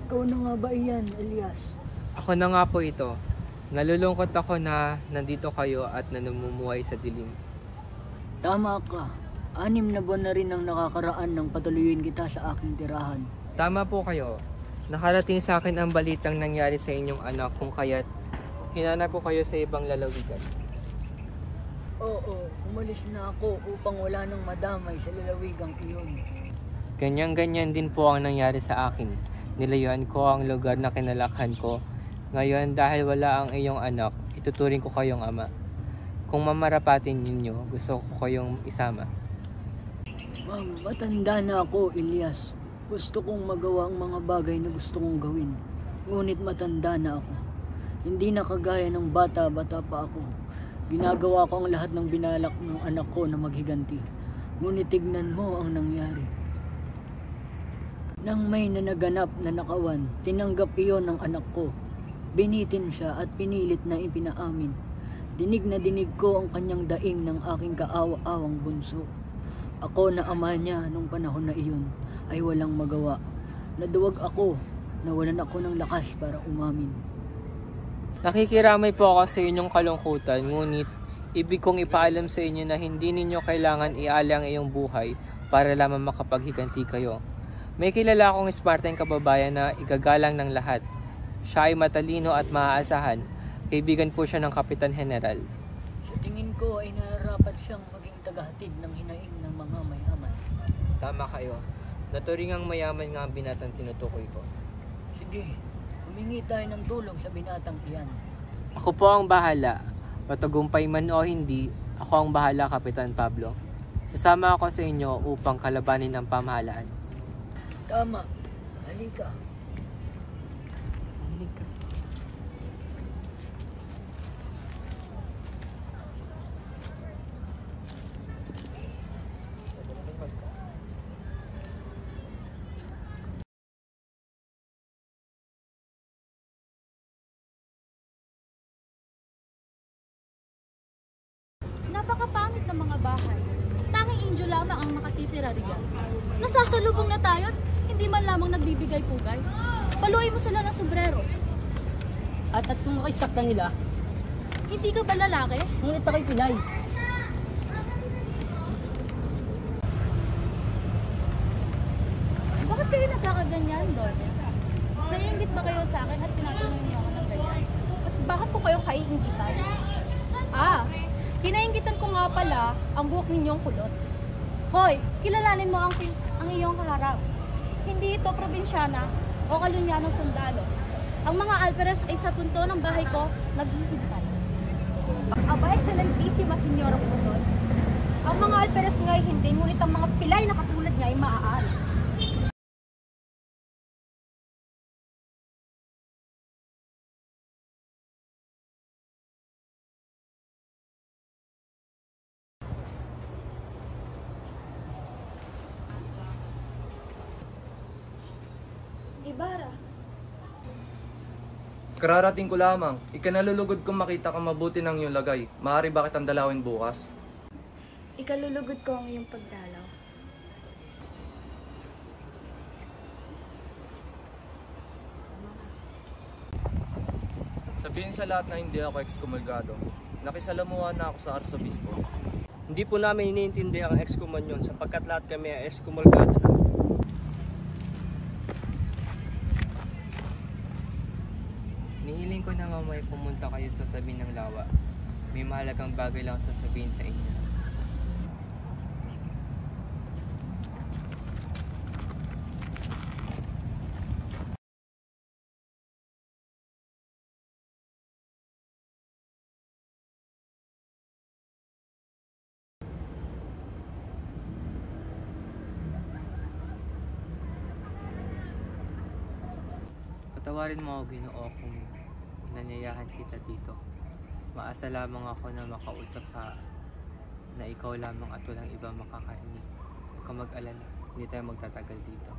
Ikaw na nga ba iyan, Elias? Ako na nga po ito. Nalulungkot ako na nandito kayo at nanumumuhay sa dilim. Tama ka. 6 na buwan na rin ang nakakaraan ng patuloyin kita sa aking tirahan. Tama po kayo. Nakarating sa akin ang balitang nangyari sa inyong anak kung kaya't hinanap ko kayo sa ibang lalawigan. Oo, umalis na ako upang wala nang madamay sa lalawigang iyon. Ganyan-ganyan din po ang nangyari sa akin. Nilayuan ko ang lugar na kinalakhan ko. Ngayon, dahil wala ang iyong anak, ituturing ko kayong ama. Kung mamarapatin ninyo, gusto ko kayong isama. Matanda na ako, Elias. Gusto kong magawa ang mga bagay na gusto kong gawin. Ngunit matanda na ako. Hindi na kagaya ng bata-bata pa ako. Ginagawa ko ang lahat ng binalak ng anak ko na maghiganti. Ngunit tignan mo ang nangyari. Nang may nanaganap na nakawan, tinanggap iyon ng anak ko. Binitin siya at pinilit na ipinaamin. Dinig na dinig ko ang kanyang daing ng aking kaawa-awang bunso. Ako na ama niya nung panahon na iyon ay walang magawa. Naduwag ako, nawalan ako ng lakas para umamin. Nakikiramay po ako sa inyong kalungkutan, ngunit ibig kong ipaalam sa inyo na hindi ninyo kailangan iaala ang iyong buhay para lamang makapaghiganti kayo. May kilala akong Spartan kababayan na igagalang ng lahat. Siya ay matalino at maaasahan. Kaibigan po siya ng Kapitan General. Sa tingin ko ay nararapat siyang maging tagahatid ng hinaing ng mga mayaman. Tama kayo. Naturingang mayaman nga ang binatang tinutukoy ko. Sige, humingi tayo ng tulong sa binatang iyan. Ako po ang bahala. Matagumpay man o hindi, ako ang bahala, Kapitan Pablo. Sasama ako sa inyo upang kalabanin ang pamahalaan. Tama. Halika. Napakapangit ng mga bahay. Tanging injo lamang ang makatitira riyan. Nasasalubong na tayo at hindi man lamang nagbibigay pugay. Paluin mo sila ng sombrero. At kung makisakta nila, hindi ka ba lalaki? ngunit ako'y Pinay. Bakit kayo nagkakaganyan doon? Naiingit ba kayo sa akin at tinatanong niyo ako ng ganyan? At bakit ko kayo kaiingitan? Kinaingitan ko nga pala ang buhok ninyong kulot. Hoy, kilalanin mo ang iyong kaharap. Hindi ito probinsyana o kalunyanong sundalo. Ang mga alperes ay sa punto ng bahay ko naghihintay. Aba, excellentísima senyora Putol. Ang mga alperes nga ay hindi, ngunit ang mga pilay na katulad niya ay maaari. Ibarra, Kararating ko lamang. Ikanalulugod kong makita kang mabuti ng iyong lagay. Maaari ba kitang dalawin bukas? ikalulugod ko ang iyong pagdalaw. Sabihin sa lahat na hindi ako ekskomulgado. Nakisalamuha na ako sa arsobispo. Hindi po namin iniintindi ang excomunion sapagkat lahat kami ay excomulgado na. Nihiling ko na mamay pumunta kayo sa tabi ng lawa. May mahalagang bagay lang sasabihin sa inyo. Patawarin mo ako, Ginoo, kung nanyayahan kita dito. Maasa lamang ako na makausap ka na ikaw lamang at walang iba makakarinig. Huwag ka mag-alala, hindi tayo magtatagal dito.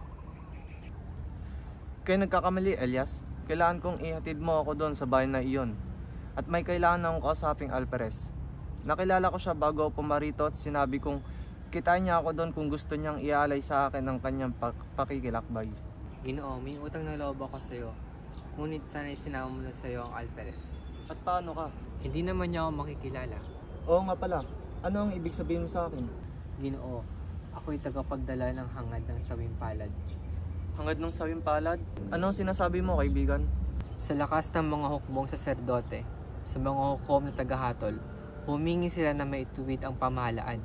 Kaya nagkakamali, Elias. Kailangan kong ihatid mo ako doon sa bahay na iyon. At may kailangan akong kausaping alperes. Nakilala ko siya bago ako pumarito at sinabi kong kitain niya ako doon kung gusto niyang ialay sa akin ang kanyang pakikilakbay. Ginoo, may utang na loob ako sa'yo. Ngunit sana'y sinama mo na sa'yo ang alperes. At paano ka? Hindi naman niya ako makikilala. Oo nga pala. Ano ang ibig sabihin mo sa akin? Ginoo, ako'y tagapagdala ng hangad ng sawing palad. Hangad ng sawing palad? Ano ang sinasabi mo, kaibigan? Sa lakas ng mga hukbong saserdote, sa mga hukom na tagahatol, humingi sila na maituwid ang pamahalaan.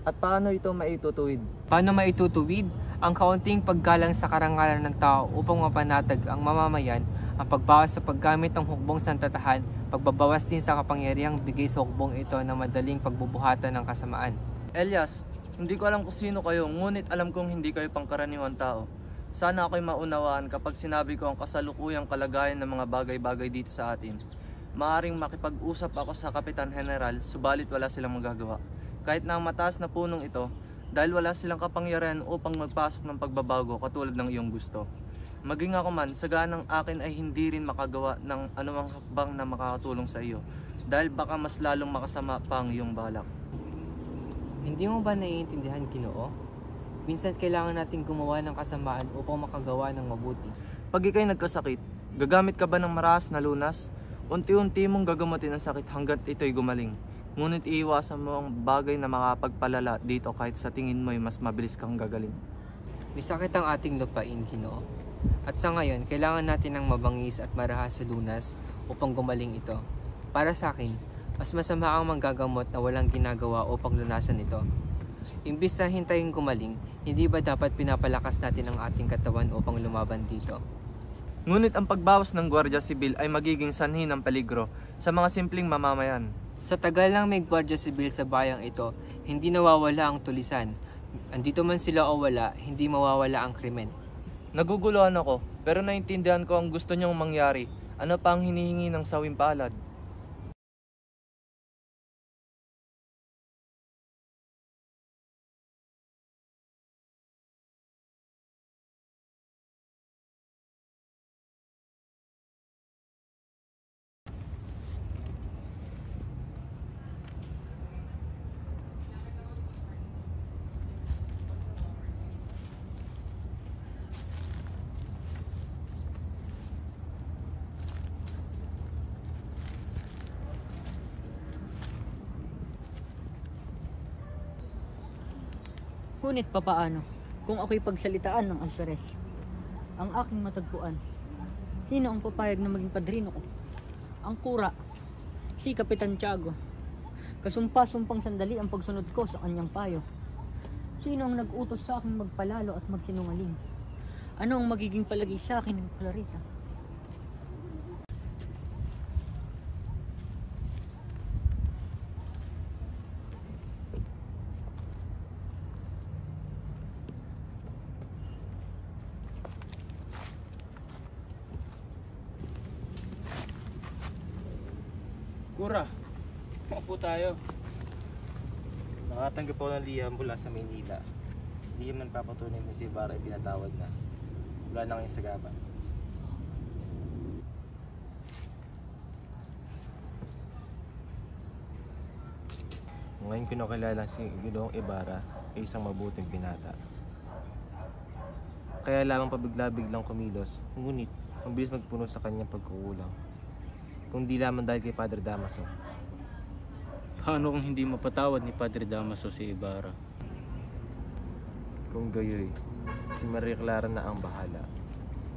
At paano ito maitutuwid? Paano maitutuwid? Ang kaunting paggalang sa karangalan ng tao upang mapanatag ang mamamayan, ang pagbawas sa paggamit ng hukbong santatahan, pagbabawas din sa kapangyarihang bigay sa hukbong ito na madaling pagbubuhatan ng kasamaan. Elias, hindi ko alam kung sino kayo, ngunit alam kong hindi kayo pangkaraniwang tao. Sana ako'y maunawaan kapag sinabi ko ang kasalukuyang kalagayan ng mga bagay-bagay dito sa atin. Maaring makipag-usap ako sa Kapitan General, subalit wala silang magagawa. Kahit na ang mataas na punong ito, dahil wala silang kapangyarihan upang magpasok ng pagbabago katulad ng iyong gusto. Maging ako man, sagaan ng akin ay hindi rin makagawa ng anumang hakbang na makakatulong sa iyo, dahil baka mas lalong makasama pa ang iyong balak. Hindi mo ba naiintindihan, Ginoo? Minsan kailangan natin gumawa ng kasamaan upang makagawa ng mabuti. Pag ikay nagkasakit, gagamit ka ba ng marahas na lunas? Unti-unti mong gagamutin ang sakit hanggat ito'y gumaling. Ngunit iiwasan mo ang bagay na makapagpalala dito kahit sa tingin mo'y mas mabilis kang gagaling. May sakit ang ating lupain, Ginoo. At sa ngayon, kailangan natin ng mabangis at marahas sa lunas upang gumaling ito. Para sa akin, mas masama ang manggagamot na walang ginagawa upang lunasan ito. Imbis na hintayin gumaling, hindi ba dapat pinapalakas natin ang ating katawan upang lumaban dito? Ngunit ang pagbawas ng Gwardiya Sibil ay magiging sanhi ng peligro sa mga simpleng mamamayan. Sa tagal lang may Gwardiya Sibil sa bayang ito, hindi nawawala ang tulisan. Andito man sila o wala, hindi mawawala ang krimen. Naguguluhan ako, pero naintindihan ko ang gusto niyong mangyari. Ano pa ang hinihingi ng sawing palad? Ngunit papaano kung ako'y pagsalitaan ng alferes? Ang aking matagpuan. Sino ang papayag na maging padrino ko? Ang kura, si Kapitan Tiago. Kasumpa-sumpang sandali ang pagsunod ko sa kanyang payo. Sino ang nag-utos sa akin magpalalo at magsinungaling? Ano ang magiging palagi sa akin ng Clarita? Kura, maupo tayo. Nakatanggap ako ng liham mula sa Maynila. Hindi man papatunay na si Ibarra ay pinatawad na. Wala na kayong sagapan. Ngayon ko nakilala si Ginoong Ibarra ay isang mabuting binata. Kaya lamang pabigla-biglang kumilos, ngunit mabilis magpuno sa kanyang pagkukulang. Kung di lamang dahil kay Padre Damaso. Paano kung hindi mapatawad ni Padre Damaso si Ibarra? Kung gayoy, si Maria Clara na ang bahala.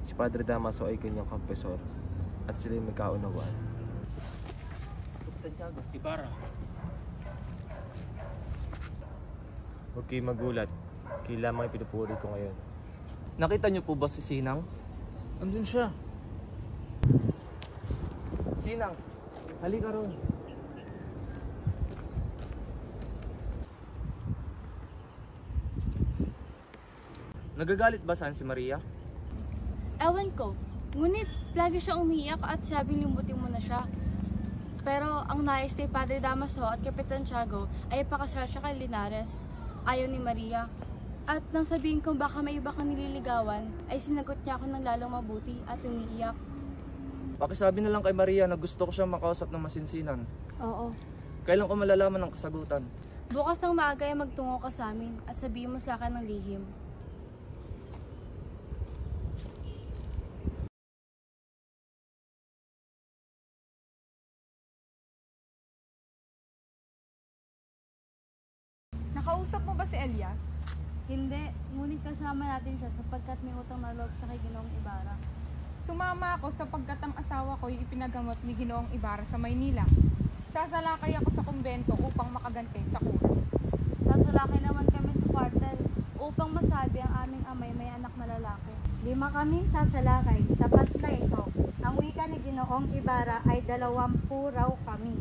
Si Padre Damaso ay kanyang kompesor at sila'y magkaunawaan. Ibarra. Huwag kayo magulat. Kailangan ay pinupuri ko ngayon. Nakita niyo po ba si Sinang? Andun siya. Sinang, halika ron. Nagagalit ba saan si Maria? Ewan ko. Ngunit lagi siya umiiyak at sabing limbutin mo na siya. Pero ang nais ni Padre Damaso at Kapitan Tiago ay pakasal siya kay Linares. Ayaw ni Maria. At nang sabihin kong baka may iba kang nililigawan, ay sinagot niya ako ng lalong mabuti at umiiyak. Pakisabi na lang kay Maria na gusto ko siyang makausap ng masinsinan. Oo. Kailan ko malalaman ang kasagutan? Bukas ng maaga ay magtungo ka sa amin at sabihin mo sa akin ng lihim. Nakausap mo ba si Elias? Hindi, ngunit kasama natin siya sapagkat may utang na loob sa kay Ginoong Ibarra. Sumama ako sapagkat ang asawa ko ay ipinagamot ni Ginoong Ibarra sa Maynila. Sasalakay ako sa kumbento upang makagante sa kura. Sasalakay naman kami sa kwartel upang masabi ang aming amay may anak na lalaki. 5 kami sasalakay, sapat na ito. Ang wika ni Ginoong Ibarra ay 20 raw kami.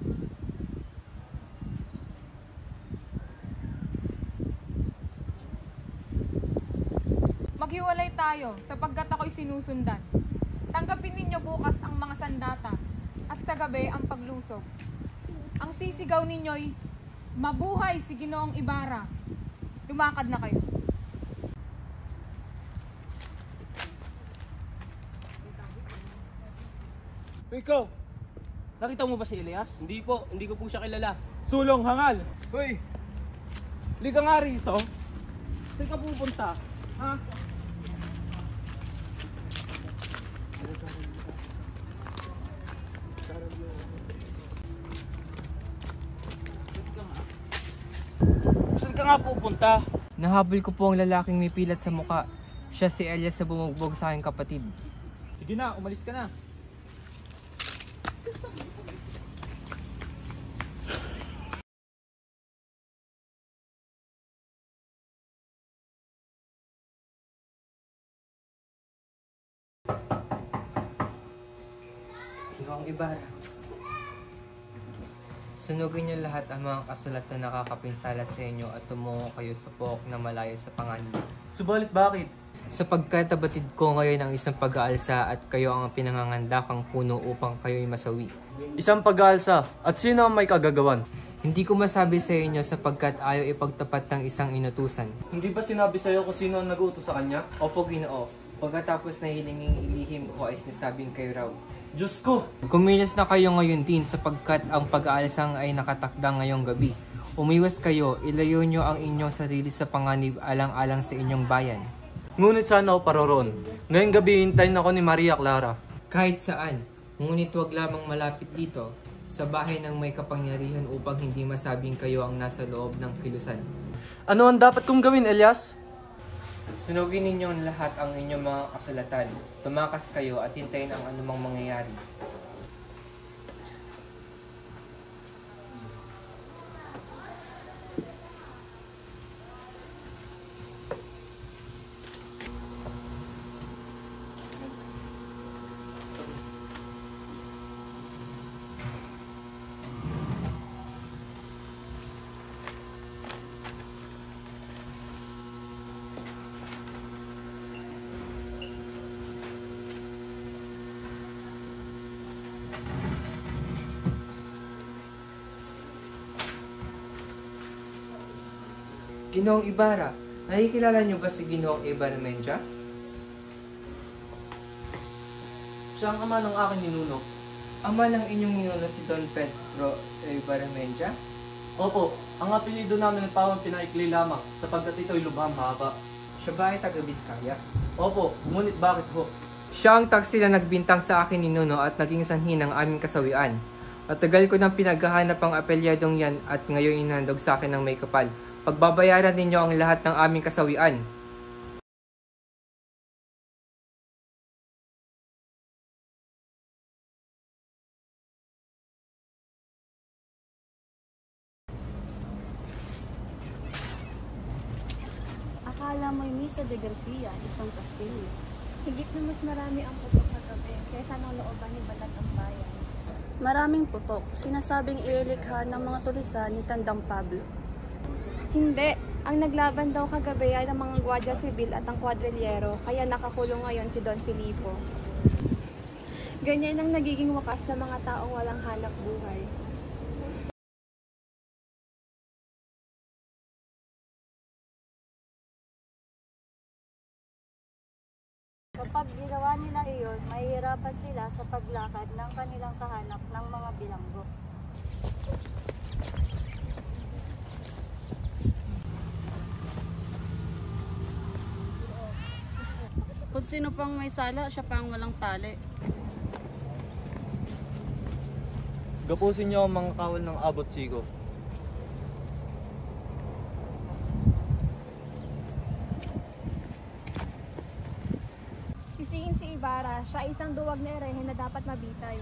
Maghiwalay tayo sapagkat ako'y sinusundan. Tanggapin ninyo bukas ang mga sandata at sa gabi ang paglusog. Ang sisigaw ninyo'y, mabuhay si Ginoong Ibarra. Lumakad na kayo. Ikaw, nakita mo ba si Elias? Hindi po, hindi ko po siya kilala. Sulong hangal! Hoy! Liga nga rito. Saan ka pupunta? Ha? Saan ka nga pupunta? Nahabol ko po ang lalaking may pilat sa muka. Siya si Elias na bumugbog sa aking kapatid. Sige na, umalis ka na. Ginoong Ibarra. Sunugin niyo lahat ang mga kasulat na nakakapinsala sa inyo at tumungo kayo sa pook na malayo sa panganib. Subalit bakit? Sapagkat nabatid ko ngayon ang isang pag-aalsa at kayo ang pinangangandakang puno upang kayo'y masawi. Isang pag-aalsa at sino ang may kagagawan? Hindi ko masabi sa inyo sapagkat ayaw ipagtapat ng isang inutusan. Hindi ba sinabi sa iyo kung sino ang nag-uutos sa kanya? Opo, Ginoo. Pagkatapos na hilinging ilihim ko ay sinasabing kayo raw. Diyos ko! Kumilos na kayo ngayon din sapagkat ang pag-aalasang ay nakatakda ngayong gabi. Umiwas kayo, ilayo nyo ang inyong sarili sa panganib alang-alang sa inyong bayan. Ngunit sana ako paroroon. Ngayong gabi hintayin ako ni Maria Clara. Kahit saan, ngunit wag lamang malapit dito, sa bahay ng may kapangyarihan upang hindi masabing kayo ang nasa loob ng kilusan. Ano ang dapat kong gawin, Elias? Sunugin ninyong lahat ang inyong mga kasulatan. Tumakas kayo at hintayin ang anumang mangyayari. Ginoong Ibarra, nakikilala niyo ba si Ginoong Ibarmenja? Siya ang ama ng aking ninuno. Ama ng inyong ninuno si Don Pedro Ibarmenja? Opo, ang apelido namin ng pawang pinaikli lamang sapagkat ito'y lubhang mahaba. Siya ba ay taga-Biskaya? Opo, ngunit bakit ho? Siya ang taksi na nagbintang sa akin ninuno at naging sanhi ng aming kasawian. At tagal ko nang pinaghahanap ang apelyadong yan at ngayon inandog sa akin ng may kapal. Pagbabayaran ninyo ang lahat ng aming kasawian. Akala mo'y Misa de Garcia, isang kastilyo. Higit na mas marami ang putok kagabi kaysa ng looban ni Balat ang bayan. Maraming putok, sinasabing ililikha ng mga tulisan ni Tandang Pablo. Hindi. Ang naglaban daw kagabi ay ng mga Guardia Civil at ang kwadrilyero, kaya nakakulong ngayon si Don Filipo. Ganyan ang nagiging wakas ng mga taong walang hanap buhay. Kapag ginawa nila iyon, mahihirapan sila sa paglakad ng kanilang kahanap ng mga bilanggo. Kung sino pang may sala, siya pang walang tali. Gapusin niyo ang mga kawal ng abot sigo. Sisihin si Ibarra, siya ay isang duwag na erehe na dapat mabitay.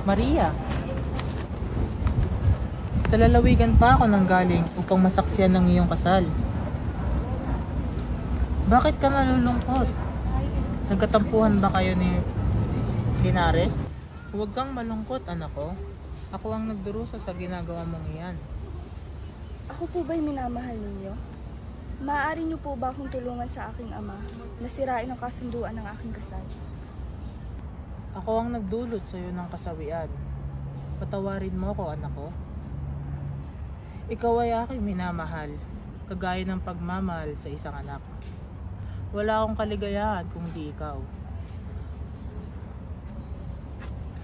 Maria, sa lalawigan pa ako nang galing upang masaksiyan ng iyong kasal. Bakit ka malulungkot? Nagkatampuhan ba kayo ni Linares? Huwag kang malungkot, anak ko. Ako ang nagdurusa sa ginagawa mong iyan. Ako po ba'y minamahal ninyo? Maaari niyo po ba akong tulungan sa aking ama na sirain ang kasunduan ng aking kasal? Ako ang nagdulot sa iyo ng kasawian. Patawarin mo ko, anak ko. Ikaw ay aking minamahal, kagaya ng pagmamahal sa isang anak. Wala akong kaligayahan kung di ikaw.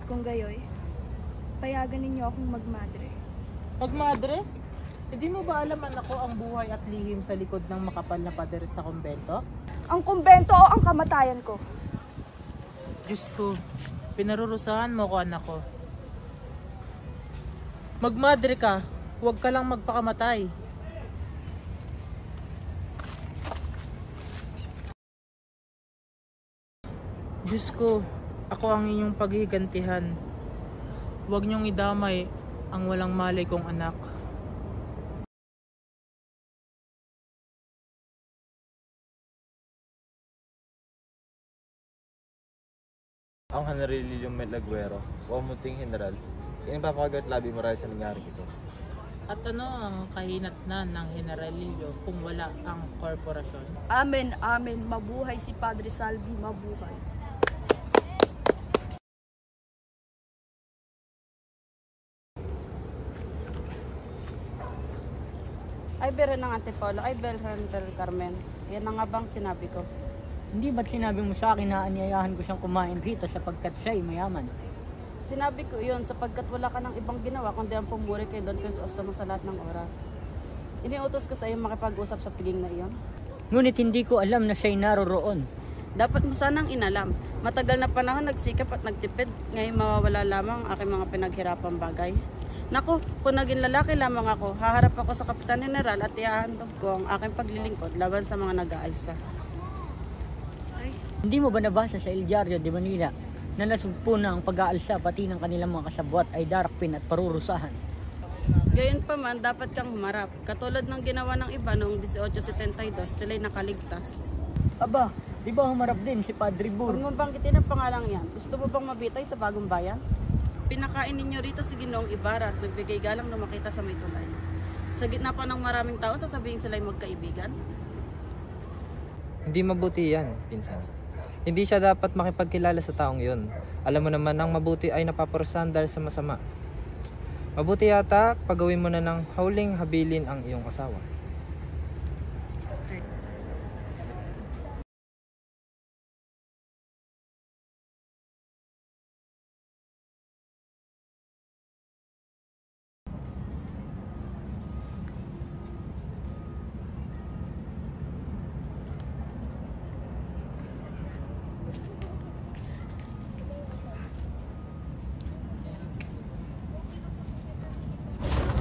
Kung gayoy, payagan ninyo akong magmadre. Magmadre? Hindi mo ba alam, anak ko, ang buhay at lihim sa likod ng makapal na pader sa kumbento? Ang kumbento o ang kamatayan ko? Diyos ko, pinarurusahan mo ko, anak ko. Magmadre ka, huwag ka lang magpakamatay. Diyos ko, ako ang inyong paghigantihan. Huwag niyong idamay ang walang malay kong anak. Ang Generalillo Melagüero o munting general, inipapakagat labi marahil sa nangyaring ito. At ano ang kahinatnan ng Generalillo kung wala ang korporasyon? Amen, amen. Mabuhay si Padre Salvi, mabuhay. Ay Beren ng Antipolo, ay Belren del Carmen. Yan na nga bang sinabi ko? Hindi ba't sinabi mo sa akin na anyayahan ko siyang kumain rito sapagkat siya'y mayaman? Sinabi ko iyon sapagkat wala ka ng ibang ginawa kundi ang pumuri kay Don Crisostomo sa lahat ng oras. Iniutos ko sa iyo makipag-usap sa piging na iyon. Ngunit hindi ko alam na siya'y naroroon. Dapat mo sanang inalam. Matagal na panahon nagsikap at nagtipid, ngayon mawawala lamang ang aking mga pinaghirapang bagay. Naku, kung naging lalaki lamang ako, haharap ako sa Kapitan General at ihahandog ko ang aking paglilingkod laban sa mga nag-aalsa. Hindi mo ba nabasa sa El Diario de Manila na nasugpo na ang pag-aalsa pati ng kanilang mga kasabwat ay darakpin at parurusahan? Gayon pa man, dapat kang humarap. Katulad ng ginawa ng iba noong 1872, sila'y nakaligtas. Aba, di ba humarap din si Padre Bur? Huwag mo banggitin ang pangalang yan. Gusto mo bang mabitay sa bagong bayan? Pinakain ninyo rito si Ginoong Ibarra at nagbigay galang na makita sa may tulay. Sa gitna pa ng maraming tao, sasabihin sila'y magkaibigan? Hindi mabuti yan, pinsan. Hindi siya dapat makipagkilala sa taong yun. Alam mo naman ang mabuti ay napaparusahan dahil sa masama. Mabuti yata pagawin mo na ng hauling habilin ang iyong asawa.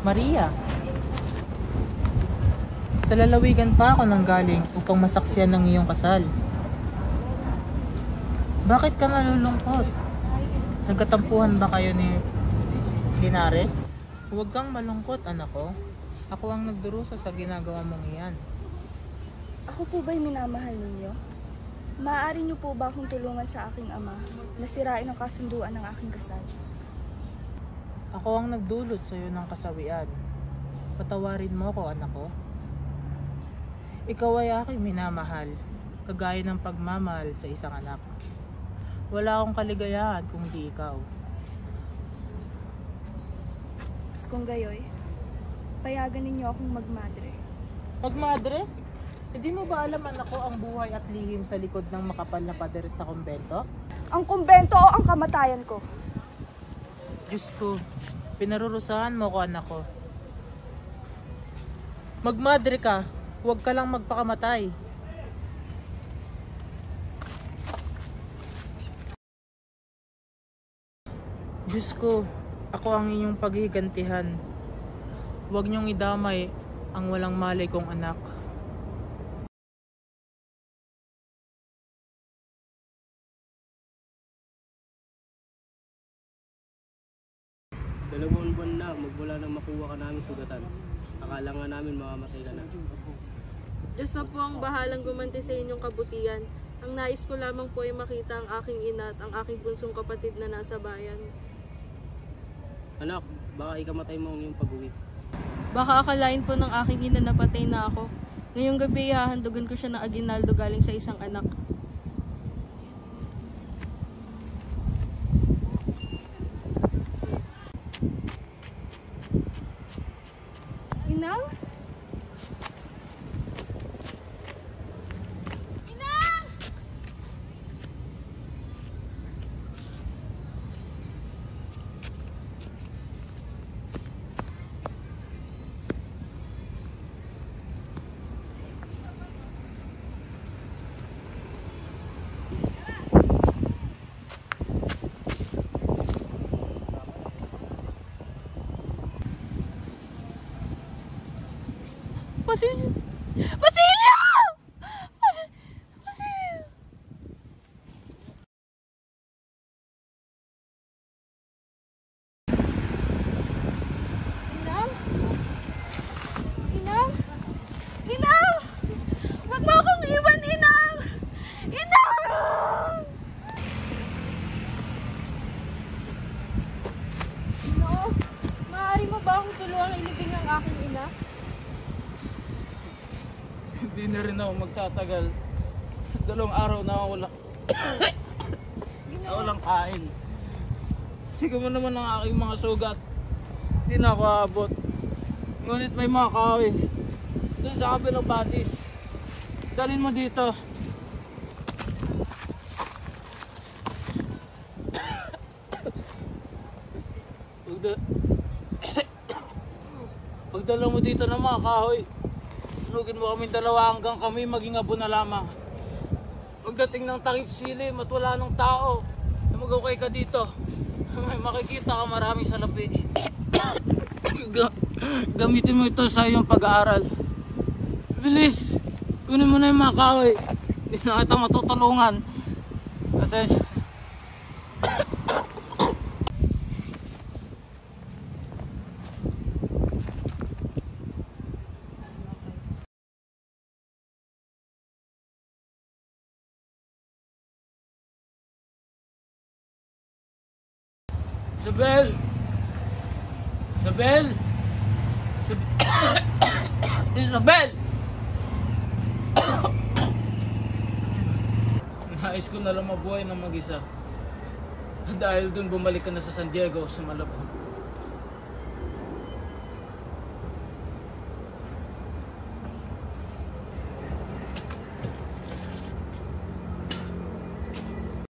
Maria, sa lalawigan pa ako nang galing upang masaksiyan ng iyong kasal. Bakit ka nalulungkot? Nagkatampuhan ba kayo ni Linares? Huwag kang malungkot, anak ko. Ako ang nagdurusa sa ginagawa mong iyan. Ako po ba'y minamahal ninyo? Maaari niyo po ba akong tulungan sa aking ama na sirain ang kasunduan ng aking kasal? Ako ang nagdulot sa iyo ng kasawian. Patawarin mo ko, anak ko. Ikaw ay aking minamahal, kagaya ng pagmamahal sa isang anak. Wala akong kaligayahan kung di ikaw. Kung gayoy, payagan ninyo akong magmadre. Magmadre? Hindi mo ba alam, anak ko, ang buhay at lihim sa likod ng makapal na pader sa kumbento? Ang kumbento o ang kamatayan ko? Diyos ko, pinarurusahan mo ko, anak ko. Magmadre ka, huwag ka lang magpakamatay. Diyos ko, ako ang inyong paghigantihan. Huwag niyong idamay ang walang malay kong anak. Dalawang buwan na magmula nang makuha ka namin sugatan. Akala nga namin mamamatay ka na. Diyos na po ang bahalang gumanti sa inyong kabutihan. Ang nais ko lamang po ay makita ang aking ina at ang aking bunsong kapatid na nasa bayan. Anak, baka ikamatay mo ang iyong pag-uwi. Baka akalain po ng aking ina na patay na ako. Ngayong gabi, hahandugan ko siya ng aginaldo galing sa isang anak. Inang? Inang! Basilio! Basilio! Basilio! Inang? Inang? Inang! Huwag mo akong iwan, Inang! Inang! No, maaari mo ba akong tulungang ilibing ang aking ina? Hindi na rin ako magtatagal. 2 araw na ako walang kain. Sigaw mo naman ang aking mga sugat. Hindi na ako aabot. Ngunit may mga kahoy doon sa kabilang batis. Dalhin mo dito. Pagdala mo dito ng mga kahoy, tunugin mo kaming dalawa hanggang kami maging abo na lamang. Pagdating ng takip silim at wala ng tao, lumagay ka dito. May makikita ka marami sa labi. Gamitin mo ito sa iyong pag-aaral. Bilis! Kunin mo na yung mga kahoy. Hindi na kita matutulungan. Kasi Isabel! Isabel! Isabel! Nais ko na lang mabuhay ng mag-isa. Dahil dun bumalik ka na sa San Diego sa Malabon.